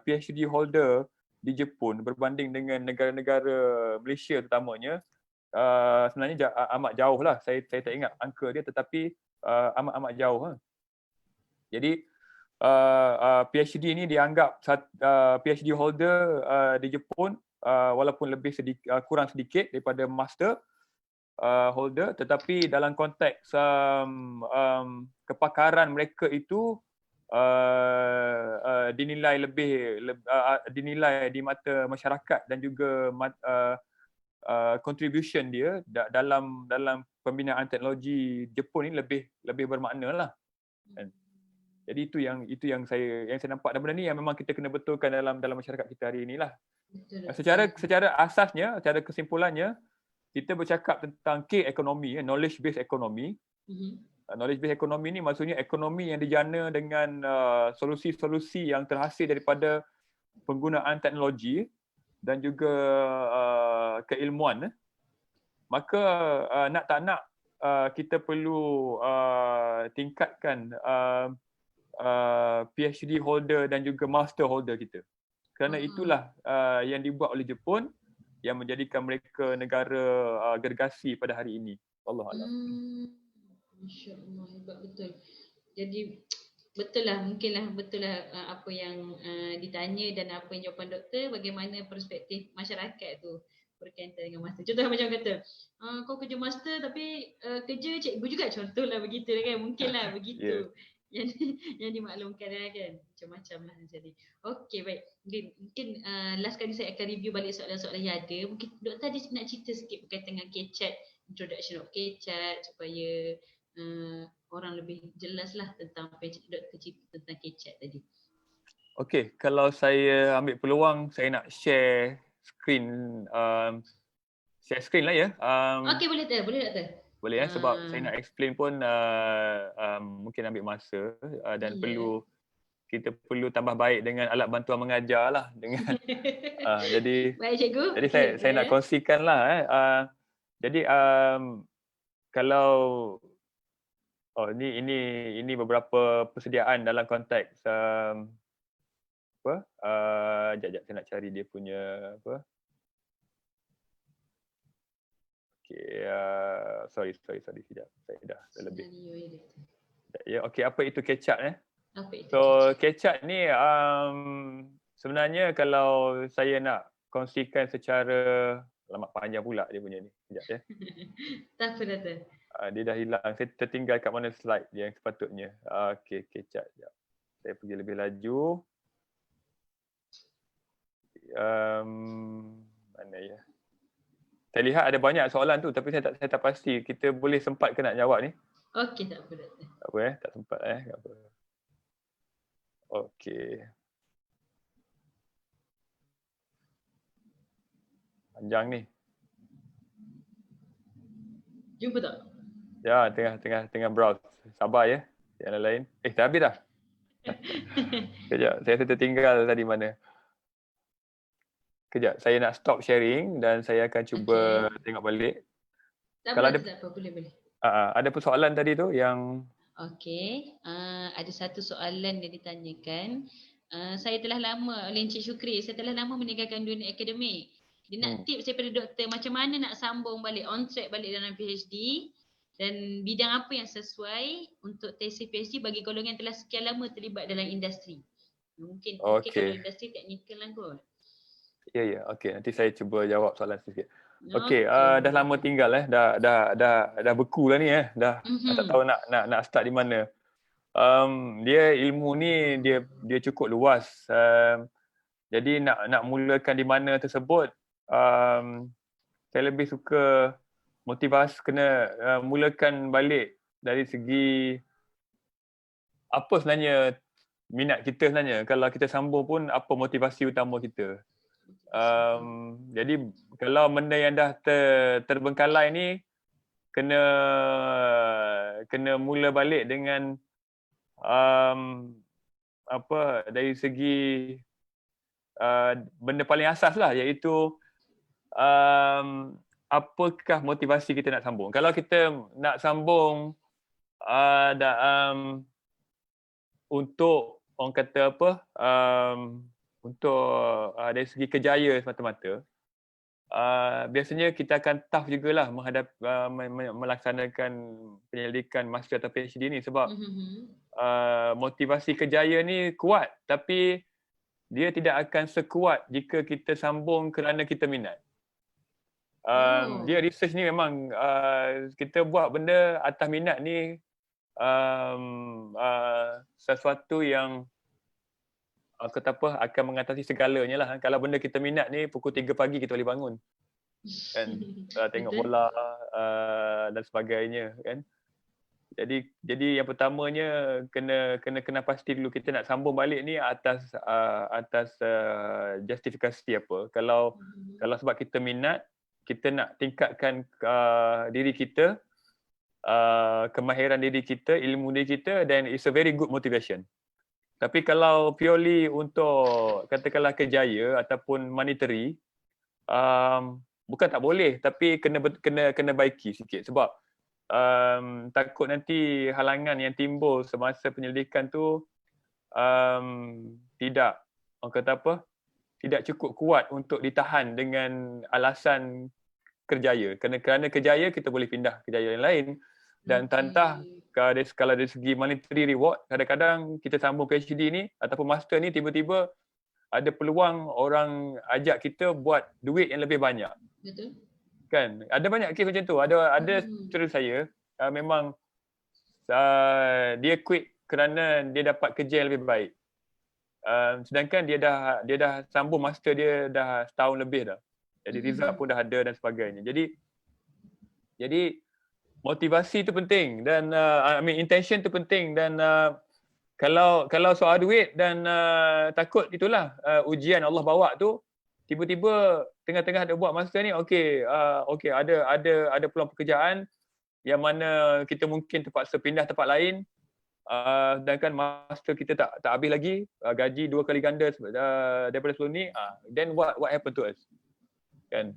[SPEAKER 2] PhD holder di Jepun berbanding dengan negara-negara Malaysia terutamanya, sebenarnya amat jauh lah. Saya tak ingat angka dia tetapi amat jauh. Jadi PhD ni dianggap PhD holder di Jepun walaupun kurang sedikit daripada master holder, tetapi dalam konteks kepakaran mereka itu dinilai di mata masyarakat dan juga contribution dia dalam pembinaan teknologi Jepun ni lebih bermakna lah. Jadi itu yang saya nampak, dan benda ni yang memang kita kena betulkan dalam masyarakat kita hari inilah. Secara asasnya, secara kesimpulannya, kita bercakap tentang K-ekonomi, knowledge based economy. Knowledge based economy ni maksudnya ekonomi yang dijana dengan solusi-solusi yang terhasil daripada penggunaan teknologi dan juga keilmuan. Maka nak tak nak kita perlu tingkatkan PhD holder dan juga master holder kita. Kerana itulah yang dibuat oleh Jepun yang menjadikan mereka negara gergasi pada hari ini. Wallahualam.
[SPEAKER 1] Masya-Allah, hebat betul. Jadi betul lah apa yang ditanya dan apa yang jawapan doktor, bagaimana perspektif masyarakat tu berkaitan dengan master. Contoh macam kata, kau kerja master tapi kerja cikgu juga, contohlah begitu kan, mungkinlah begitu. Yang dimaklumkan kan, macam-macam lah jadi. Okey, baik. Mungkin last kali saya akan review balik soalan-soalan yang ada. Mungkin doktor ada nak cerita sikit berkaitan dengan KChat, introduction of KChat, supaya orang lebih jelas lah tentang apa yang doktor cerita tentang KChat tadi.
[SPEAKER 2] Okey, kalau saya ambil peluang, saya nak share screen lah ya.
[SPEAKER 1] Okey, boleh doktor.
[SPEAKER 2] Boleh sebab saya nak explain pun mungkin ambil masa dan kita perlu tambah baik dengan alat bantuan mengajar lah dengan jadi
[SPEAKER 1] baik cikgu.
[SPEAKER 2] Jadi saya nak kongsikan lah jadi kalau ini beberapa persediaan dalam konteks jap saya nak cari dia punya apa. Okay, sorry sekejap. Saya dah lebih. Ya, okey, apa itu KChat
[SPEAKER 1] Apa itu?
[SPEAKER 2] So KChat ni sebenarnya kalau saya nak kongsikan secara lama panjang pula dia punya ni. Sekejap ya.
[SPEAKER 1] Tak apa doktor.
[SPEAKER 2] Dia dah hilang. Saya tertinggal kat mana slide dia yang sepatutnya. Okey, KChat. Saya pergi lebih laju. Mana ya? Saya lihat ada banyak soalan tu tapi saya tak pasti kita boleh sempat ke nak jawab ni.
[SPEAKER 1] Okey, tak apa doktor.
[SPEAKER 2] Tak apa tak sempat tak apa. Okey. Panjang ni.
[SPEAKER 1] Jumpa tak?
[SPEAKER 2] Ya, tengah browse. Sabar ya. Yang lain. Dah habis dah. Kejap, saya tertinggal tadi mana. Kejap, saya nak stop sharing dan saya akan cuba tengok balik.
[SPEAKER 1] Tak apa, boleh.
[SPEAKER 2] Ada persoalan tadi tu yang
[SPEAKER 1] okey, ada satu soalan yang ditanyakan. Saya telah lama, oleh Encik Syukri, saya telah lama meninggalkan dunia akademik. Dia nak tips daripada doktor macam mana nak sambung balik, on track balik dalam PhD, dan bidang apa yang sesuai untuk tesis PhD bagi golongan yang telah sekian lama terlibat dalam industri. Mungkin kalau industri teknikal lah kot.
[SPEAKER 2] Ya. Okey, nanti saya cuba jawab soalan sikit. Okey, dah lama tinggal dah beku lah ni dah tak tahu nak start di mana. Dia ilmu ni dia cukup luas. Jadi nak mulakan di mana tersebut, saya lebih suka motivasi, kena mulakan balik dari segi apa sebenarnya minat kita sebenarnya. Kalau kita sambung pun apa motivasi utama kita. Jadi kalau benda yang dah terbengkalai ni kena mula balik dengan dari segi benda paling asas lah, iaitu apakah motivasi kita nak sambung. Kalau kita nak sambung untuk orang kata untuk dari segi kerjaya semata-mata, biasanya kita akan tough jugalah melaksanakan penyelidikan master atau PhD ni, sebab motivasi kerjaya ni kuat, tapi dia tidak akan sekuat jika kita sambung kerana kita minat. Dia research ni memang kita buat benda atas minat ni sesuatu yang akan mengatasi segalanya lah. Kalau benda kita minat ni pukul 3 pagi kita boleh bangun. Kan? Tengok bola dan sebagainya kan. Jadi yang pertamanya kena pasti dulu kita nak sambung balik ni atas justifikasi apa. Kalau sebab kita minat, kita nak tingkatkan diri kita, kemahiran diri kita, ilmu diri kita, then it's a very good motivation. Tapi kalau purely untuk katakanlah kerjaya ataupun monetary, bukan tak boleh, tapi kena baiki sikit, sebab takut nanti halangan yang timbul semasa penyelidikan tu tidak cukup kuat untuk ditahan dengan alasan kerjaya. Kerana kerjaya kita boleh pindah kerjaya yang lain, dan tantah kalau dari segi monetary reward, kadang-kadang kita sambung PhD ni ataupun master ni, tiba-tiba ada peluang orang ajak kita buat duit yang lebih banyak.
[SPEAKER 1] Betul.
[SPEAKER 2] Kan? Ada banyak kes macam tu. Ada student saya memang dia quit kerana dia dapat kerja yang lebih baik. Sedangkan dia dah sambung master dia dah setahun lebih dah. Jadi result pun dah ada dan sebagainya. Jadi motivasi tu penting, dan intention tu penting, dan kalau soal duit dan takut itulah ujian Allah bawa tu, tiba-tiba tengah-tengah ada buat master ni, okey ada peluang pekerjaan yang mana kita mungkin terpaksa pindah tempat lain, sedangkan master kita tak habis lagi, gaji 2 kali ganda daripada sebelum ni, then what happen to us, kan?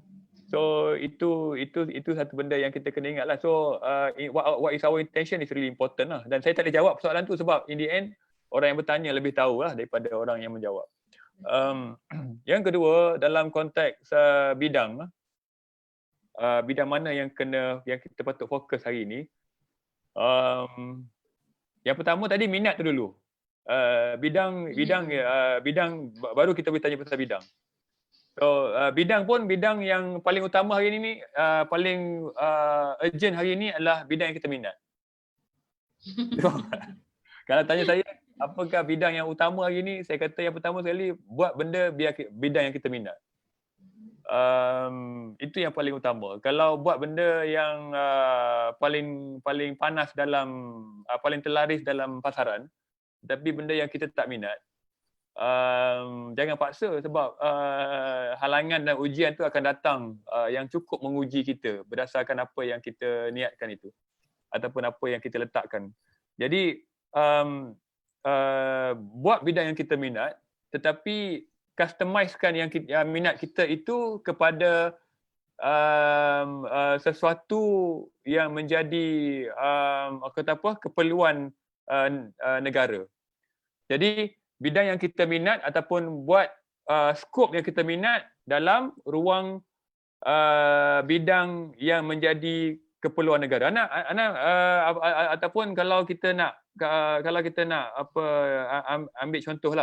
[SPEAKER 2] So itu satu benda yang kita kena ingat lah. So what is our intention is really important lah. Dan saya tak boleh jawab soalan tu sebab in the end orang yang bertanya lebih tahu lah daripada orang yang menjawab. Yang kedua, dalam konteks bidang mana yang kita patut fokus hari ini. Yang pertama tadi minat tu dulu. Bidang baru kita boleh tanya pasal bidang. So bidang yang paling utama hari ini, paling urgent hari ini adalah bidang yang kita minat. So, kalau tanya saya apakah bidang yang utama hari ini, saya kata yang pertama sekali buat benda bidang yang kita minat. Itu yang paling utama. Kalau buat benda yang paling panas paling terlaris dalam pasaran, tapi benda yang kita tak minat, jangan paksa, sebab halangan dan ujian tu akan datang yang cukup menguji kita berdasarkan apa yang kita niatkan itu ataupun apa yang kita letakkan. Jadi buat bidang yang kita minat, tetapi customizekan yang minat kita itu kepada sesuatu yang menjadi keperluan negara. Jadi bidang yang kita minat ataupun buat skop yang kita minat dalam ruang bidang yang menjadi keperluan negara. Ataupun kalau kita nak ambil contoh.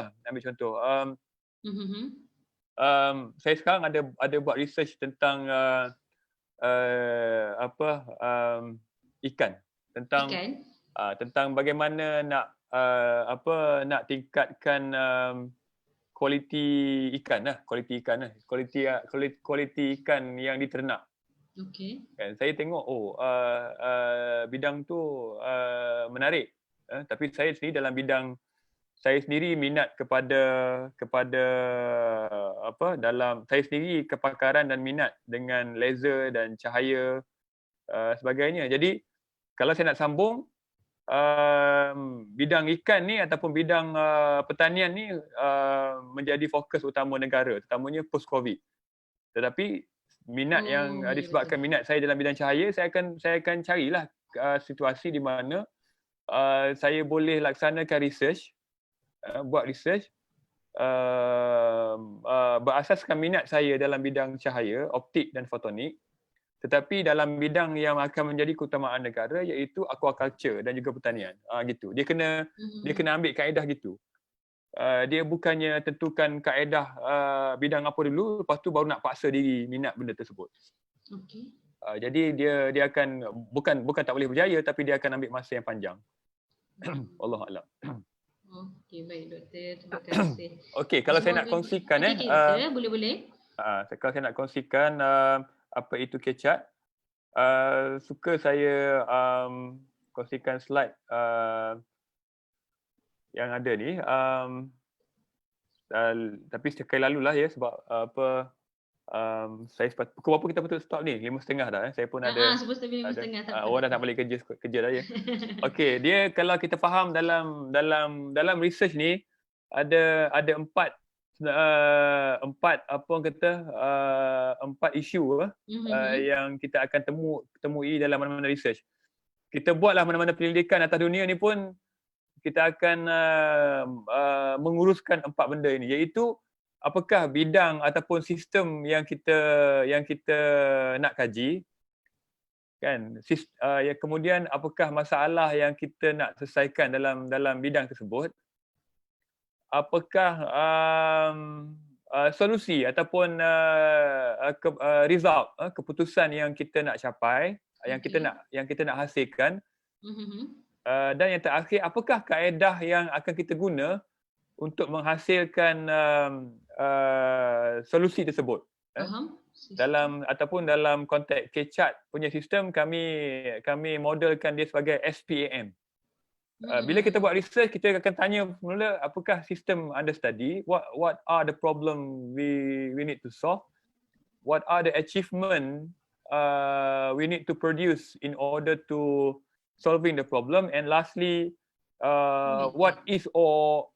[SPEAKER 2] Saya sekarang ada buat research tentang ikan, tentang bagaimana nak tingkatkan kualiti ikan, kualiti ikan yang diternak.
[SPEAKER 1] Okey.
[SPEAKER 2] Kan, saya tengok bidang tu menarik. Tapi saya sendiri minat kepada saya sendiri kepakaran dan minat dengan laser dan cahaya sebagainya. Jadi kalau saya nak sambung bidang ikan ni ataupun bidang pertanian ni menjadi fokus utama negara, terutamanya post COVID. Tetapi minat yang disebabkan minat saya dalam bidang cahaya, saya akan carilah situasi di mana saya boleh laksanakan research, buat research berasaskan minat saya dalam bidang cahaya, optik dan fotonik, tetapi dalam bidang yang akan menjadi keutamaan negara iaitu aquaculture dan juga pertanian. Gitu. Dia kena ambil kaedah gitu. Dia bukannya tentukan kaedah bidang apa dulu, lepas tu baru nak paksa diri minat benda tersebut.
[SPEAKER 1] Okey.
[SPEAKER 2] Jadi dia akan bukan tak boleh berjaya, tapi dia akan ambil masa yang panjang. Wallahu a'lam.
[SPEAKER 1] Okey, baik doktor. Terima kasih.
[SPEAKER 2] Okey, kalau saya nak kongsikan
[SPEAKER 1] boleh.
[SPEAKER 2] Kalau saya nak kongsikan apa itu KeChat, suka saya kongsikan slide yang ada ni. Tapi sekali lalulah ya, sebab saya pukul berapa kita patut stop ni? 5.30 dah. Saya pun ada
[SPEAKER 1] 5.30.
[SPEAKER 2] orang dah nak balik kerja dah ya. Okey, dia kalau kita faham dalam research ni ada empat isu yang kita akan temui dalam mana-mana research. Kita buatlah mana-mana penyelidikan atas dunia ni pun kita akan menguruskan empat benda ini, iaitu apakah bidang ataupun sistem yang kita nak kaji, kan? Kemudian apakah masalah yang kita nak selesaikan dalam bidang tersebut, apakah solusi ataupun result, keputusan yang kita nak capai, yang kita nak hasilkan, dan yang terakhir, apakah kaedah yang akan kita guna untuk menghasilkan solusi tersebut. Dalam konteks KeChat punya sistem, kami modelkan dia sebagai SPAM. Bila kita buat research, kita akan tanya mula apakah sistem anda study, what are the problem we need to solve, what are the achievement we need to produce in order to solving the problem, and lastly what is our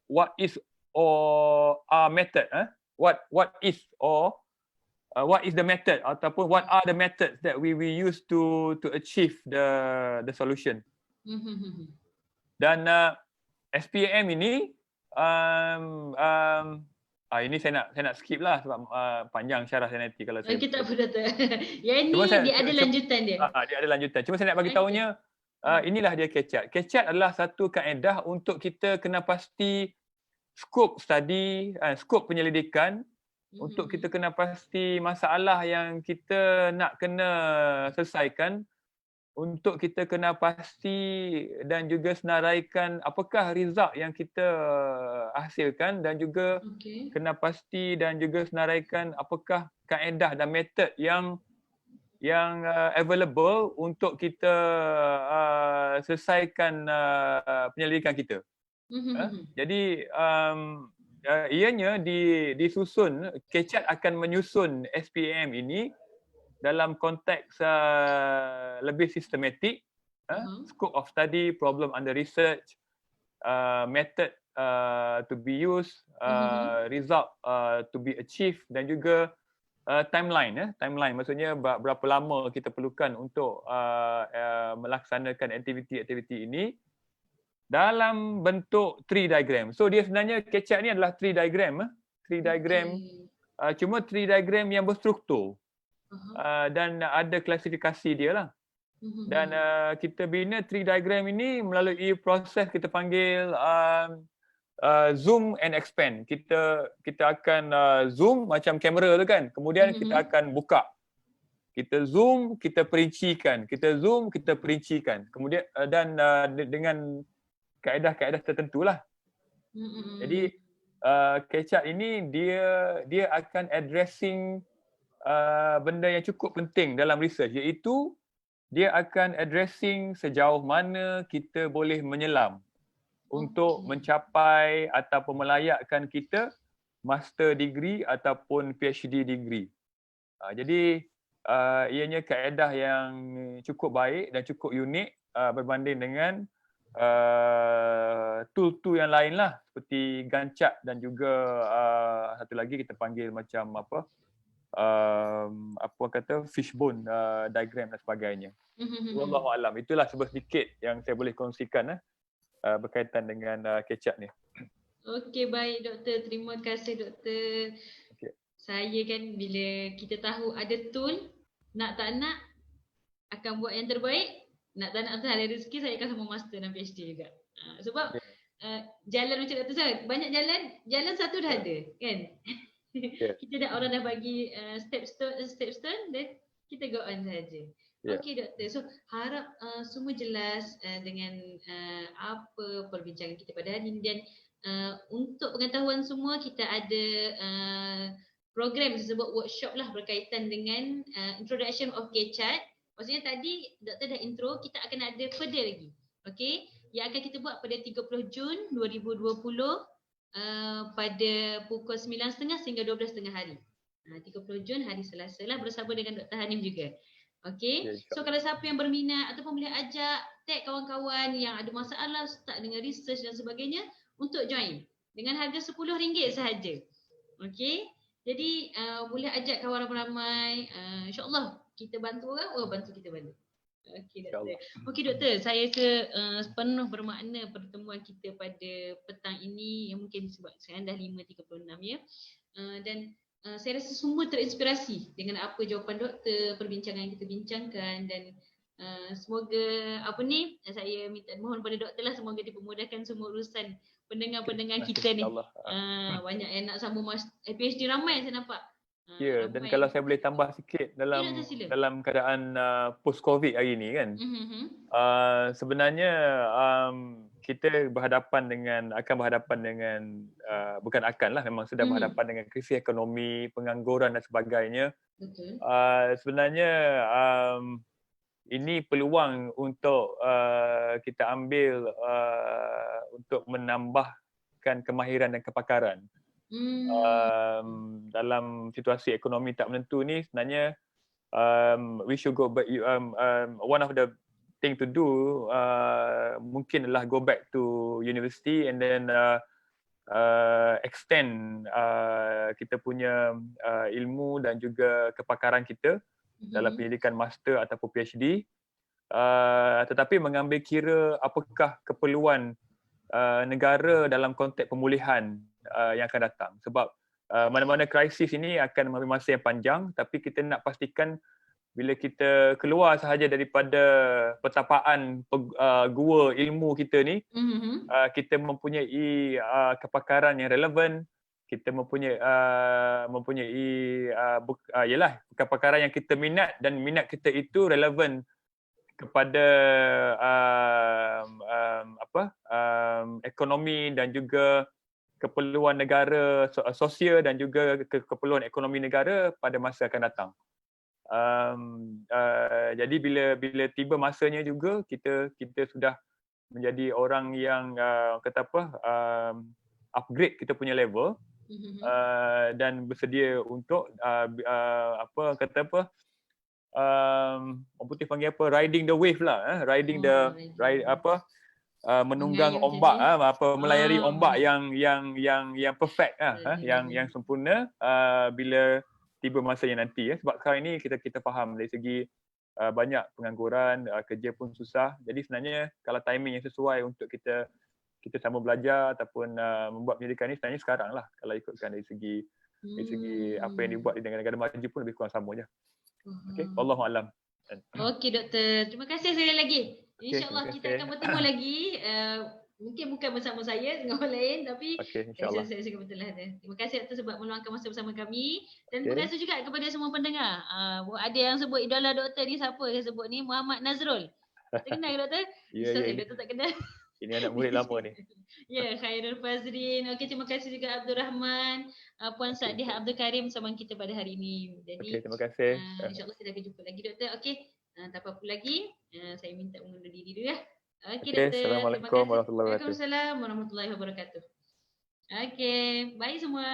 [SPEAKER 2] method, what is the method, ataupun what are the methods that we use to achieve the solution. Dan SPAM ini ini saya nak skip lah sebab panjang syarah saya nanti kalau saya.
[SPEAKER 1] Kita apa doktor? Yang ni dia ada lanjutan dia.
[SPEAKER 2] Dia ada lanjutan. Cuma saya nak bagi tahunya inilah dia KeChat. KeChat adalah satu kaedah untuk kita kena pasti skop study, skop penyelidikan, untuk kita kena pasti masalah yang kita nak kena selesaikan, untuk kita kena pasti dan juga senaraikan apakah result yang kita hasilkan, dan juga kena pasti dan juga senaraikan apakah kaedah dan metod yang available untuk kita selesaikan penyelidikan kita. Jadi ianya disusun, KeChat akan menyusun SPAM ini dalam konteks lebih sistematik, scope of study, problem under research, method to be used, result to be achieved, dan juga timeline. Timeline maksudnya berapa lama kita perlukan untuk melaksanakan aktiviti-aktiviti ini dalam bentuk tree diagram. So dia sebenarnya KeChat ni adalah tree diagram tree diagram, cuma tree diagram yang berstruktur. Dan ada klasifikasi dia lah. Dan kita bina tree diagram ini melalui proses kita panggil zoom and expand. Kita akan zoom macam kamera tu kan. Kemudian kita akan buka. Kita zoom, kita perincikan. Kita zoom, kita perincikan. Kemudian dan dengan kaedah-kaedah tertentu lah. Jadi Ketchup ini dia akan addressing benda yang cukup penting dalam research, iaitu dia akan addressing sejauh mana kita boleh menyelam untuk mencapai ataupun melayakkan kita master degree ataupun PhD degree. Jadi ianya kaedah yang cukup baik dan cukup unik berbanding dengan tool-tool yang lain lah, seperti Gantt chart dan juga satu lagi kita panggil macam fishbone diagram dan sebagainya. Wallahu alam. Itulah sedikit yang saya boleh kongsikan berkaitan dengan Ketchup ni.
[SPEAKER 1] Okey, baik doktor. Terima kasih doktor.
[SPEAKER 2] Okay.
[SPEAKER 1] Saya kan bila kita tahu ada tool, nak tak nak akan buat yang terbaik. Nak tak nak ada rezeki, saya akan sama master dan PhD juga. Sebab jalan macam doktor saya, banyak jalan satu dah ada kan. Kita dah orang dah bagi step-stone dan kita go on saja. Okey doktor. So harap semua jelas dengan apa perbincangan kita pada hari ini, dan untuk pengetahuan semua kita ada program sebut workshop lah berkaitan dengan introduction of Ketchup. Maksudnya tadi doktor dah intro, kita akan ada further lagi. Okey, yang akan kita buat pada 30 Jun 2020 pada pukul 9.30 sehingga 12.30 hari. 30 Jun hari Selasa lah, bersama dengan Dr. Hanim juga. Okey. So kalau siapa yang berminat ataupun boleh ajak tag kawan-kawan yang ada masalah start dengan research dan sebagainya untuk join dengan harga RM10 sahaja. Okey. Jadi boleh ajak kawan ramai-ramai, insya-Allah kita bantu orang bantu kita balik. Okey doktor. Okey doktor, saya rasa penuh bermakna pertemuan kita pada petang ini, yang mungkin sebab sekarang dah 5.36 ya. Dan saya rasa semua terinspirasi dengan apa jawapan doktor, perbincangan yang kita bincangkan, dan semoga saya minta mohon pada doktor lah, semoga dipermudahkan semua urusan pendengar-pendengar kita ni. Banyak yang nak sambung PhD, ramai saya nampak.
[SPEAKER 2] Dan kalau saya boleh tambah sikit dalam keadaan post-COVID hari ni kan, sebenarnya kita akan berhadapan dengan memang sedang berhadapan dengan krisis ekonomi, pengangguran dan sebagainya. Sebenarnya ini peluang untuk kita ambil untuk menambahkan kemahiran dan kepakaran. Dalam situasi ekonomi tak menentu ni, sebenarnya we should go back. One of the thing to do mungkin adalah go back to university and then extend kita punya ilmu dan juga kepakaran kita dalam pendidikan master ataupun PhD, tetapi mengambil kira apakah keperluan negara dalam konteks pemulihan yang akan datang. Sebab mana-mana krisis ini akan mengambil masa yang panjang, tapi kita nak pastikan bila kita keluar sahaja daripada pertapaan gua ilmu kita ni, kita mempunyai kepakaran yang relevan, kita mempunyai kepakaran yang kita minat, dan minat kita itu relevan kepada ekonomi dan juga keperluan negara, sosial dan juga keperluan ekonomi negara pada masa akan datang. Jadi bila tiba masanya juga kita sudah menjadi orang yang upgrade kita punya level, dan bersedia untuk riding the wave lah, menunggang ombak, melayari ombak yang perfect, yang sempurna bila tiba masanya nanti. Sebab sekarang ini kita faham dari segi banyak pengangguran, kerja pun susah. Jadi sebenarnya kalau timing yang sesuai untuk kita kita sama belajar ataupun membuat pendidikan ni sebenarnya sekarang lah, kalau ikutkan dari segi apa yang dibuat di negara-negara maju pun lebih kurang sama je. Okey, wallahu alam.
[SPEAKER 1] Okey doktor, terima kasih sekali lagi.
[SPEAKER 2] Okey,
[SPEAKER 1] InsyaAllah
[SPEAKER 2] terima
[SPEAKER 1] kita
[SPEAKER 2] kasih.
[SPEAKER 1] akan bertemu lagi. Mungkin bukan bersama saya, dengan orang lain, tapi
[SPEAKER 2] Okey, insya-Allah.
[SPEAKER 1] saya betul lah. Terima kasih doktor sebab meluangkan masa bersama kami. Dan
[SPEAKER 2] Okey.
[SPEAKER 1] terima kasih juga kepada semua pendengar. Ada yang sebut idola doktor ni, siapa yang sebut ni? Muhammad Nazrul. Doktor kenal ke doktor?
[SPEAKER 2] Ya,
[SPEAKER 1] Doktor tak kenal.
[SPEAKER 2] ini anak murid lama ni.
[SPEAKER 1] Ya, Khairul Fazrin. Okey, terima kasih juga Abdul Rahman, Puan Saadiah Abdul Karim bersama kita pada hari ini. Jadi,
[SPEAKER 2] Okey, terima kasih.
[SPEAKER 1] InsyaAllah kita akan jumpa lagi doktor. Okey, tak apa-apa lagi. Saya minta mengundur diri dulu ya. Okey
[SPEAKER 2] Okey,
[SPEAKER 1] doktor.
[SPEAKER 2] Assalamualaikum warahmatullahi wabarakatuh.
[SPEAKER 1] Waalaikumsalam warahmatullahi wabarakatuh. Okey, bye semua.